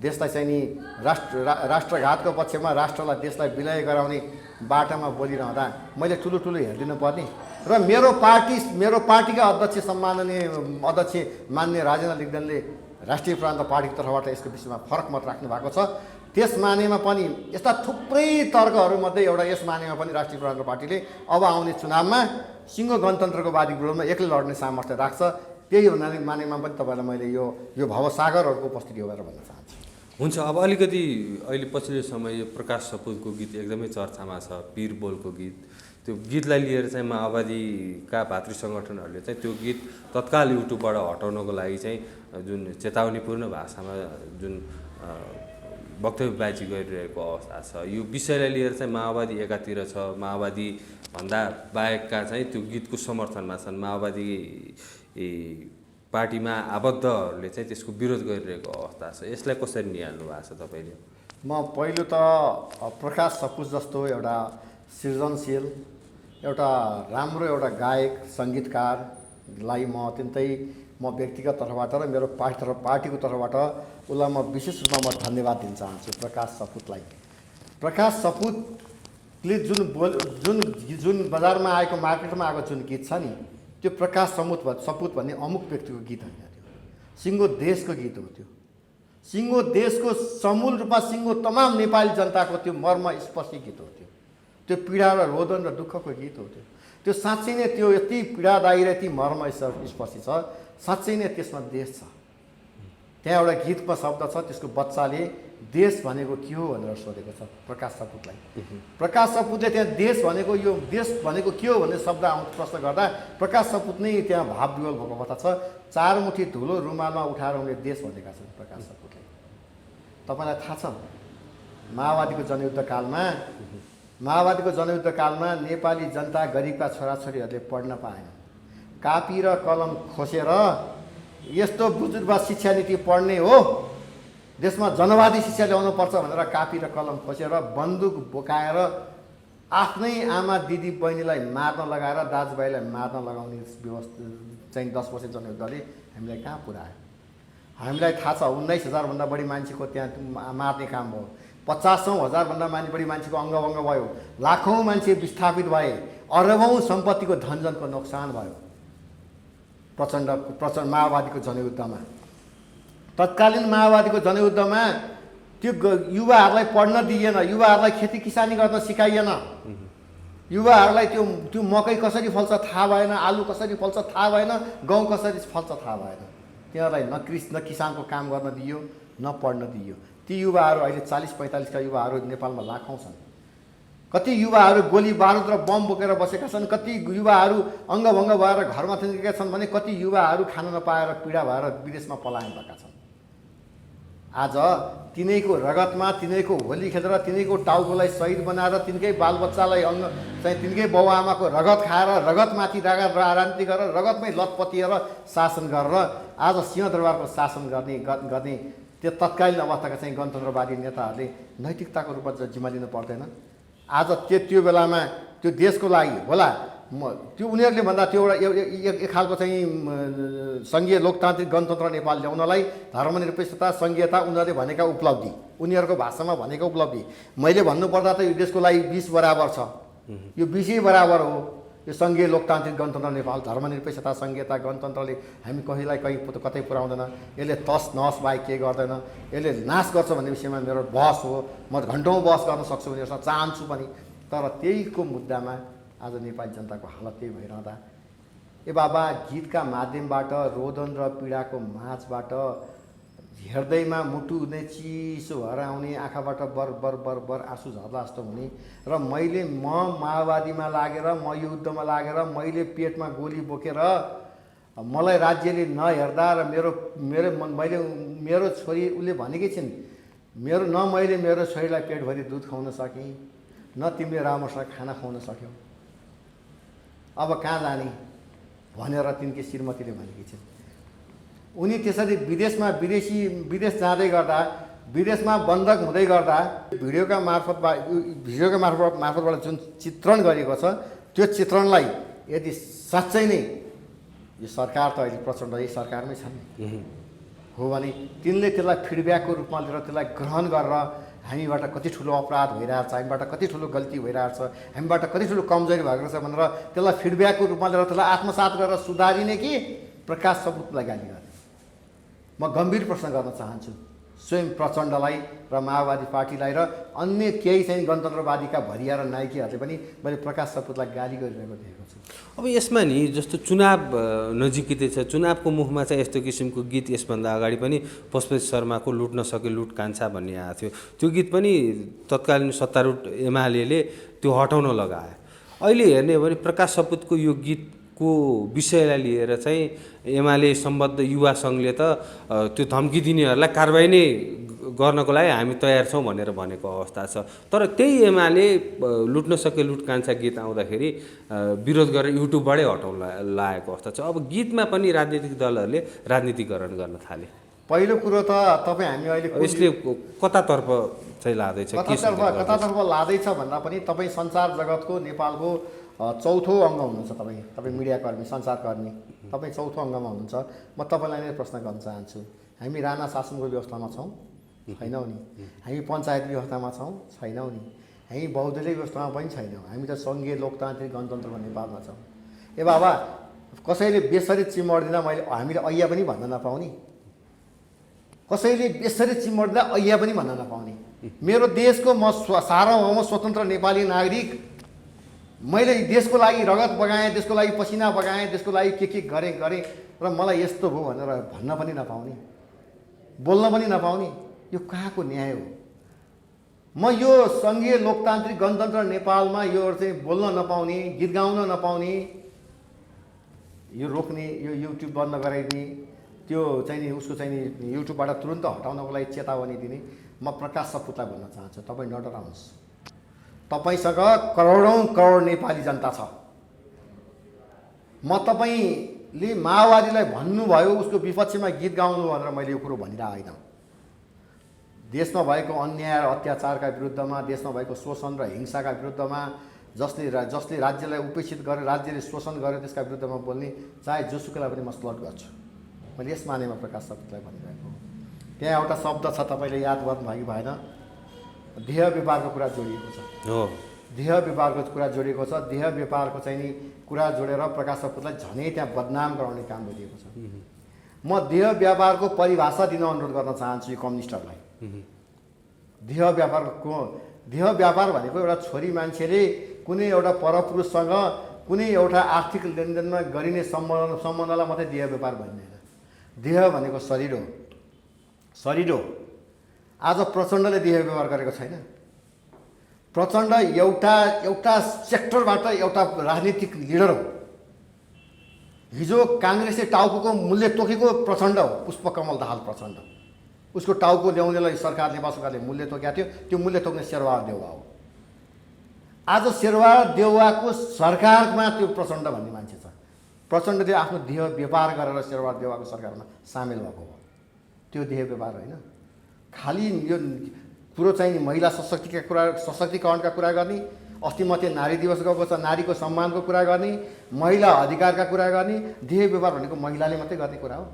देशलाई राष्ट्रघातको पक्षमा राष्ट्रलाई देशलाई विलय गराउने बाटामा बोलिरहँदा मैले ठुलो हेरिदिनु पर्ने। र मेरो पार्टीका अध्यक्ष सम्माननीय अध्यक्ष मान्य राजेन्द्र लिग्देनले राष्ट्रिय प्रजातन्त्र पार्टीको तर्फबाट यसको विषयमा फरक मत राख्नु भएको छ। त्यस मानेमा पनि यस्ता थुप्रै तर्कहरूमध्ये एउटा यस मानेमा पनि राष्ट्रिय प्रजातन्त्र पार्टीले अब आउने चुनावमा सिङ्गो गणतन्त्रको वादी विरोधमा एक्लै लड्ने सामर्थ्य राख्छ। त्यही मानेमा पनि तपाईँलाई मैले यो भवसागरहरूको उपस्थिति भनेर भन्न चाहन्छु। हुन्छ, अब अलिकति अहिले पछिल्लो समय यो प्रकाश सपुतको गीत एकदमै चर्चामा छ, पीर बोलको गीत। त्यो गीतलाई लिएर चाहिँ माओवादीका भातृ सङ्गठनहरूले चाहिँ त्यो गीत तत्काल युट्युबबाट हटाउनको लागि चाहिँ जुन चेतावनीपूर्ण भाषामा जुन वक्तव्यबाजी गरिरहेको अवस्था छ, यो विषयलाई लिएर चाहिँ माओवादी एकातिर छ, माओवादी भन्दा बाहेकका चाहिँ त्यो गीतको समर्थनमा छन्, माओवादी पार्टीमा आबद्धहरूले चाहिँ त्यसको विरोध गरिरहेको अवस्था छ। यसलाई कसरी निहाल्नु भएको छ तपाईँले? म पहिलो त प्रकाश सपुत जस्तो एउटा सृजनशील एउटा राम्रो एउटा गायक सङ्गीतकारलाई म व्यक्तिगत तर्फबाट र मेरो पार्टीको तर्फबाट उसलाई म विशेष रूपमा धन्यवाद दिन चाहन्छु। प्रकाश सपुतलाई, प्रकाश सपुतले जुन बजारमा आएको मार्केटमा आएको जुन गीत छ नि, त्यो प्रकाश सपुत भन्ने अमुक व्यक्तिको गीत होइन, त्यो सिङ्गो देशको गीत हो। त्यो सिङ्गो देशको समूल रूपमा सिङ्गो तमाम नेपाली जनताको त्यो मर्मस्पर्शी गीत हो। त्यो पीडा र रोदन र दुःखको गीत हो। त्यो साँच्चै नै त्यो यति पीडादायी र यति मर्मस्पर्शी छ, साँच्चै नै त्यसमा देश छ। त्यहाँ एउटा गीतमा शब्द छ, त्यसको बच्चाले देश भनेको के हो भनेर सोधेको छ प्रकाश सपुतलाई। प्रकाश सपुतले त्यहाँ देश भनेको के हो भन्ने शब्द प्रश्न गर्दा प्रकाश सपुत नै त्यहाँ भाव विवल भएको अवस्था छ। 4 मुठी धुलो रुमालमा उठाएर उनले देश भनेका छन् प्रकाश सपुतले। तपाईँलाई थाहा छ माओवादीको जनयुद्ध कालमा माओवादीको जनयुद्ध कालमा नेपाली जनता गरिबका छोराछोरीहरूले पढ्न पाएन। कापी र कलम खोसेर यस्तो बुजुर्ग शिक्षा नीति पढ्ने हो, देशमा जनवादी शिक्षा ल्याउनुपर्छ भनेर कापी र कलम खोसेर बन्दुक बोकाएर आफ्नै आमा दिदी बहिनीलाई मार्न लगाएर दाजुभाइलाई मार्न लगाउने व्यवस्था चाहिँ 10 वर्ष जनयुद्धले हामीलाई कहाँ पुऱ्यायो। हामीलाई थाहा छ 19,000 भन्दा बढी मान्छेको त्यहाँ मार्ने काम भयो, 50,000 भन्दा बढी मान्छेको अङ्गभङ्ग भयो, लाखौँ मान्छे विस्थापित भए, अरबौँ सम्पत्तिको धनजनको नोक्सान भयो प्रचण्ड माओवादीको जनयुद्धमा। तत्कालीन माओवादीको जनयुद्धमा त्यो युवाहरूलाई पढ्न दिइएन, युवाहरूलाई खेती किसानी गर्न सिकाइएन, युवाहरूलाई त्यो मकै कसरी फल्छ थाहा भएन, आलु कसरी फल्छ थाहा भएन, गहुँ कसरी फल्छ थाहा भएन। तिनीहरूलाई न किसानको काम गर्न दिइयो, न पढ्न दिइयो। ती युवाहरू अहिले 40-45 का युवाहरू नेपालमा लाखौँ छन्। कति युवाहरू गोली बारुद र बम बोकेर बसेका छन्, कति युवाहरू अङ्गभङ्ग भएर घरमा थिएका छन् भने कति युवाहरू खान नपाएर पीडा भएर विदेशमा पलायन भएका छन्। आज तिनैको रगतमा तिनैको होली खेलेर तिनैको टाउकोलाई शहीद बनाएर तिनकै बालबच्चालाई तिनकै बाउआमाको रगत खाएर रगतमाथि राजनीति गरेर रगतमै लतपतिएर शासन गरेर आज सिंहदरबारको शासन गर्ने त्यो तत्कालीन अवस्थाका चाहिँ गणतन्त्रवादी नेताहरूले नैतिकताको रूपमा जिम्मा लिनु पर्दैन। आज त्यो बेलामा त्यो देशको लागि होला त्यो उनीहरूले भन्दा त्यो एउटा एक खालको चाहिँ सङ्घीय लोकतान्त्रिक गणतन्त्र नेपाल ल्याउनलाई धर्मनिरपेक्षता सङ्घीयता उनीहरूले भनेका उपलब्धि, उनीहरूको भाषामा भनेको उपलब्धि। मैले भन्नुपर्दा त यो देशको लागि 20 बराबर छ, यो 20 बराबर हो। यो सङ्घीय लोकतान्त्रिक गणतन्त्र नेपाल धर्मनिरपेक्षता सङ्घीयता गणतन्त्रले हामी कहिँलाई कतै पुर्याउँदैन, यसले तस नहस बाहेक केही गर्दैन, यसले नाश गर्छ भन्ने विषयमा मेरो बहस हो। म घन्टौँ बहस गर्न सक्छु उनीहरूसँग चाहन्छु पनि। तर त्यहीको मुद्दामा आज नेपाली जनताको हालत त्यही भइरहँदा ए बाबा गीतका माध्यमबाट रोदन र पीडाको माझबाट हेर्दैमा मुटु हुने चिसो भएर आउने, आँखाबाट बर बर बर बर आँसु झर्दा जस्तो हुने र म माओवादीमा लागेर म युद्धमा लागेर मैले पेटमा गोली बोकेर मलाई राज्यले नहेर्दा र मेरो छोरी उसले भनेकै छिन् मैले मेरो छोरीलाई पेटभरि दुध खुवाउन सकेँ, न तिमीले राम्रोसँग खाना खुवाउन सक्यौ, अब कहाँ जाने भनेर तिनकी श्रीमतीले भनेकी छिन्। उनी त्यसरी विदेश जाँदै गर्दा विदेशमा बन्धक हुँदै गर्दा भिडियोका मार्फतबाट जुन चित्रण गरिएको छ त्यो चित्रणलाई यदि साँच्चै नै यो सरकार त अहिले प्रचण्ड यही सरकारमै छन् हो भने तिनले त्यसलाई फिडब्याकको रूपमा लिएर त्यसलाई ग्रहण गरेर हामीबाट कति ठुलो अपराध भइरहेको छ, हामीबाट कति ठुलो गल्ती भइरहेको छ, हामीबाट कति ठुलो कमजोरी भएको छ भनेर त्यसलाई फिडब्याकको रूपमा लिएर त्यसलाई आत्मसात गरेर सुधारिने कि प्रकाश सपुतलाई गाली गर्ने। म गम्भीर प्रश्न गर्न चाहन्छु स्वयं प्रचण्डलाई र माओवादी पार्टीलाई र अन्य केही चाहिँ गणतन्त्रवादीका भरिया र नायकीहरूले पनि मैले प्रकाश सपुतलाई गाली गरिरहेको देखेको छु। अब यसमा नि जस्तो चुनाव नजिकै छ, चुनावको मुखमा चाहिँ यस्तो किसिमको गीत यसभन्दा अगाडि पनि पशुपति शर्माको लुट नसके लुट कान्छा भन्ने आएको थियो। त्यो गीत पनि तत्कालीन सत्तारूढ एमाले त्यो हटाउन लगायो। अहिले हेर्ने हो भने प्रकाश सपुतको यो गीतको विषयलाई लिएर चाहिँ एमाले सम्बद्ध युवा सङ्घले त त्यो धम्की दिनेहरूलाई कारबाही नै गर्नको लागि हामी तयार छौँ भनेर भनेको अवस्था छ। तर त्यही एमाले लुट नसके लुट कान्छा गीत आउँदाखेरि विरोध गरेर युट्युबबाटै हटाउन लागेको अवस्था छ। अब गीतमा पनि राजनीतिक दलहरूले राजनीतिकरण गर्न थाले। पहिलो कुरो त तपाईँ हामी अहिले यसले कतातर्फ चाहिँ लाँदैछ, कतातर्फ लाँदैछ भन्दा पनि तपाईँ सञ्चार जगतको नेपालको चौथो अङ्ग हुनुहुन्छ। तपाईँ मिडियाकर्मी सञ्चारकर्मी, तपाईँ चौथो अङ्गमा हुनुहुन्छ। म तपाईँलाई नै प्रश्न गर्न चाहन्छु, हामी राणा शासनको व्यवस्थामा छौँ छैनौँ नि, हामी पञ्चायत व्यवस्थामा छौँ छैनौँ नि, हामी बहुदलीय व्यवस्थामा पनि छैनौँ, हामी त सङ्घीय लोकतान्त्रिक गणतन्त्रको नेपालमा छौँ। ए बाबा कसैले बेसरी चिमोड्दिँदा हामीले ऐया पनि भन्न नपाउने, कसैले बेसरी चिमोड्दा ऐया पनि भन्न नपाउने। मेरो देशको म सार्वभौम स्वतन्त्र नेपाली नागरिक, मैले देशको लागि रगत बगाएँ, देशको लागि पसिना बगाएँ, देशको लागि के गरेँ र मलाई यस्तो भयो भनेर भन्न पनि नपाउने, बोल्न पनि नपाउने, यो कहाँको न्याय हो? म यो सङ्घीय लोकतान्त्रिक गणतन्त्र नेपालमा यो चाहिँ बोल्न नपाउने, गीत गाउन नपाउने, यो रोक्ने, यो युट्युब बन्द गराइदिने, त्यो चाहिँ नि उसको चाहिँ नि युट्युबबाट तुरन्त हटाउनको लागि चेतावनी दिने म प्रकाश सपुतलाई भन्न चाहन्छु, तपाईँ नडराउनुहोस्। तपाईँसँग करोडौँ करोड नेपाली जनता छ। म तपाईँले माओवादीलाई भन्नुभयो उसको विपक्षमा गीत गाउनु भनेर मैले यो कुरो भनिरहेको होइन। देशमा भएको अन्याय र अत्याचारका विरुद्धमा, देशमा भएको शोषण र हिंसाका विरुद्धमा, जसले राज्यलाई उपेक्षित गरेर राज्यले शोषण गर्यो त्यसका विरुद्धमा बोल्ने चाहे जोसुकैलाई पनि म सल्युट गर्छु। मैले यस मानेमा प्रकाश शब्दलाई भनिरहेको हो। त्यहाँ एउटा शब्द छ, तपाईँले याद गर्नुभयो कि भएन, देह व्यापारको कुरा जोडिएको छ। हो, देह व्यापारको कुरा जोडिएको छ। देह व्यापारको चाहिँ नि कुरा जोडेर प्रकाश शब्दलाई झनै त्यहाँ बदनाम गराउने काम गरिएको छ। म देह व्यापारको परिभाषा दिन अनुरोध गर्न चाहन्छु यो कम्युनिस्टहरूलाई। देह व्यापार भनेको एउटा छोरी मान्छेले कुनै एउटा परपुरुषसँग कुनै एउटा आर्थिक लेनदेनमा गरिने सम्बन्धलाई मात्रै देह व्यापार भनिँदैन। देह भनेको शरीर हो, शरीर हो। आज प्रचण्डले देह व्यापार गरेको छैन। प्रचण्ड एउटा सेक्टरबाट एउटा राजनीतिक लिडर हो। हिजो काङ्ग्रेसले टाउको मूल्य तोकेको प्रचण्ड हो, पुष्पकमल दाहाल प्रचण्ड। उसको टाउको ल्याउनेलाई नेपाल सरकारले मूल्य तोकेको थियो, त्यो मूल्य तोक्ने शेरबहादुर देउवा हो। आज शेरबहादुर देउवाको सरकारमा त्यो प्रचण्ड भन्ने मान्छे छ। प्रचण्डले आफ्नो देह व्यापार गरेर शेरबहादुर देउवाको सरकारमा सामेल भएको हो। त्यो देह व्यापार होइन। खालि यो कुरो चाहिँ महिला सशक्तिकरणका कुरा गर्ने, अस्ति मात्रै नारी दिवस गएको छ, नारीको सम्मानको कुरा गर्ने, महिला अधिकारका कुरा गर्ने। देह व्यापार भनेको महिलाले मात्रै गर्ने कुरा हो।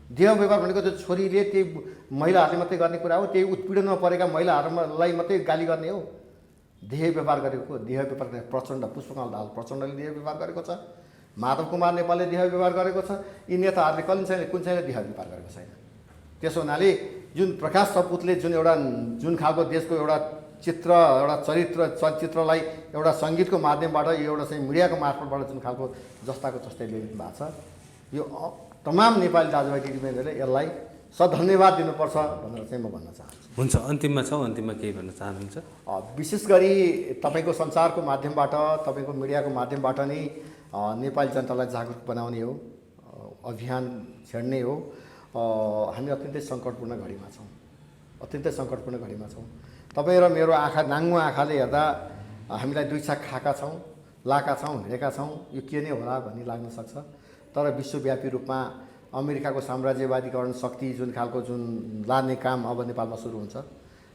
देह व्यापार भनेको त्यो छोरीले त्यही महिलाहरूले मात्रै गर्ने कुरा हो। त्यही उत्पीडनमा परेका महिलाहरूलाई मात्रै गाली गर्ने हो। देह व्यापार गरेको प्रचण्ड, पुष्पकमल दाहाल प्रचण्डले देह व्यापार गरेको छ। माधव कुमार नेपालले देह व्यापार गरेको छ। यी नेताहरूले कुन चाहिँले देह व्यापार गरेको छैन। त्यसो हुनाले जुन प्रकाश सपुतले जुन खालको देशको एउटा चित्र, एउटा चलचित्रलाई एउटा सङ्गीतको माध्यमबाट, एउटा चाहिँ मिडियाको मार्फतबाट जुन खालको जस्ताको जस्तै ल्याइदिनु भएको छ, यो तमाम नेपाली दाजुभाइ दिदीबहिनीहरूले यसलाई धन्यवाद दिनुपर्छ भनेर चाहिँ म भन्न चाहन्छु। हुन्छ, अन्तिममा केही भन्न चाहनुहुन्छ? विशेष गरी तपाईँको सञ्चारको माध्यमबाट, तपाईँको मिडियाको माध्यमबाट नै नेपाली जनतालाई जागरुक बनाउने हो, अभियान छेड्ने हो। हामी अत्यन्तै सङ्कटपूर्ण घडीमा छौँ, अत्यन्तै सङ्कटपूर्ण घडीमा छौँ। तपाईँ र मेरो आँखा, नाङ्गो आँखाले हेर्दा हामीलाई दुई छाक खाएका छौँ, लाएका छौँ, हिँडेका छौँ, यो के नै होला भन्ने लाग्न सक्छ। तर विश्वव्यापी रूपमा अमेरिकाको साम्राज्यवादीकरण शक्ति जुन लाने काम अब नेपालमा सुरु हुन्छ।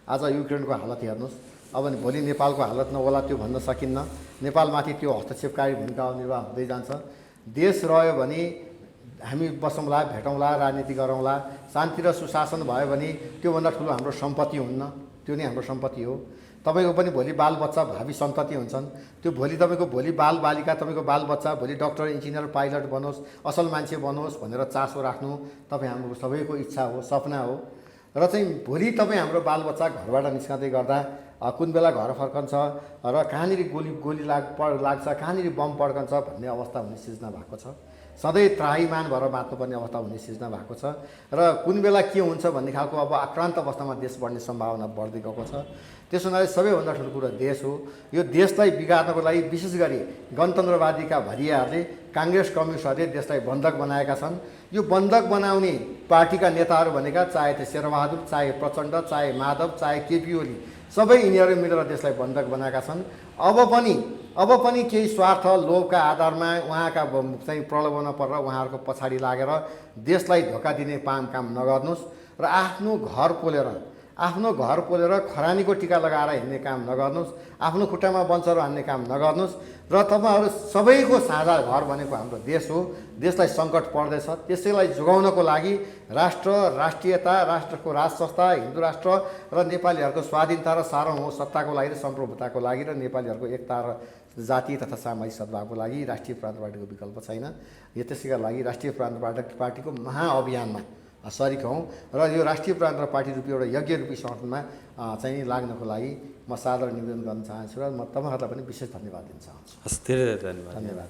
आज युक्रेनको हालत हेर्नुहोस्, अब भोलि नेपालको हालत नहोला त्यो भन्न सकिन्न। नेपालमाथि त्यो हस्तक्षेपकारी भूमिका निर्वाह हुँदै जान्छ। देश रह्यो भने हामी बसौँला, भेटौँला, राजनीति गरौँला। शान्ति र सुशासन भयो भने त्योभन्दा ठुलो हाम्रो सम्पत्ति हुन्न, त्यो नै हाम्रो सम्पत्ति हो। तपाईँको पनि भोलि बालबच्चा, भावी सन्तति हुन्छन्। त्यो भोलि तपाईँको बालबालिका, तपाईँको बालबच्चा भोलि डक्टर, इन्जिनियर, पाइलट बनोस्, असल मान्छे बनोस् भनेर चासो राख्नु तपाईँ हाम्रो सबैको इच्छा हो, सपना हो। र चाहिँ भोलि तपाईँ हाम्रो बालबच्चा घरबाट निस्कँदै गर्दा कुन बेला घर फर्कन्छ र कहाँनिर गोली लाग्छ, कहाँनिर बम पड्कन्छ भन्ने अवस्था हुने सिर्जना भएको छ। सधैँ त्राहीमान भएर बाँच्नुपर्ने अवस्था हुने सिर्जना भएको छ। र कुन बेला के हुन्छ भन्ने खालको अब आक्रान्त अवस्थामा देश बढ्ने सम्भावना बढ्दै गएको छ। त्यसो हुनाले सबैभन्दा ठुलो कुरो देश हो। यो देशलाई बिगार्नको लागि विशेष गरी गणतन्त्रवादीका भरियाहरूले, काङ्ग्रेस कम्युनिस्टहरूले देशलाई बन्धक बनाएका छन्। यो बन्धक बनाउने पार्टीका नेताहरू भनेका चाहे त्यो शेरबहादुर, चाहे प्रचण्ड, चाहे माधव, चाहे केपी ओली, सबै यिनीहरू मिलेर देशलाई बन्धक बनाएका छन्। अब पनि केही स्वार्थ, लोभका आधारमा उहाँका चाहिँ प्रलोभनमा परेर उहाँहरूको पछाडि लागेर देशलाई धोका दिने काम नगर्नुहोस् र आफ्नो घर पोलेर खरानीको टिका लगाएर हिँड्ने काम नगर्नुहोस्, आफ्नो खुट्टामा बन्चरो हान्ने काम नगर्नुहोस्। र तपाईँहरू सबैको साझा घर भनेको हाम्रो देश हो। देशलाई सङ्कट पर्दैछ, त्यसैलाई जोगाउनको लागि राष्ट्र, राष्ट्रियता, राष्ट्रको राज संस्था, हिन्दू राष्ट्र र नेपालीहरूको स्वाधीनता र सार्वभौमसत्ताको लागि र सम्प्रभुताको लागि र नेपालीहरूको एकता र जातीय तथा सामाजिक सद्भावको लागि राष्ट्रिय प्रान्त पार्टीको विकल्प छैन। त्यसैका लागि राष्ट्रिय प्रान्त पार्टीको महाअभियानमा सरिक हौँ र यो राष्ट्रिय प्रान्त पार्टी रूपी एउटा यज्ञ रूपी सङ्गठनमा चाहिँ लाग्नको लागि म सादर निवेदन गर्न चाहन्छु र म तपाईँहरूलाई पनि विशेष धन्यवाद दिन चाहन्छु। हस्, धेरै धन्यवाद।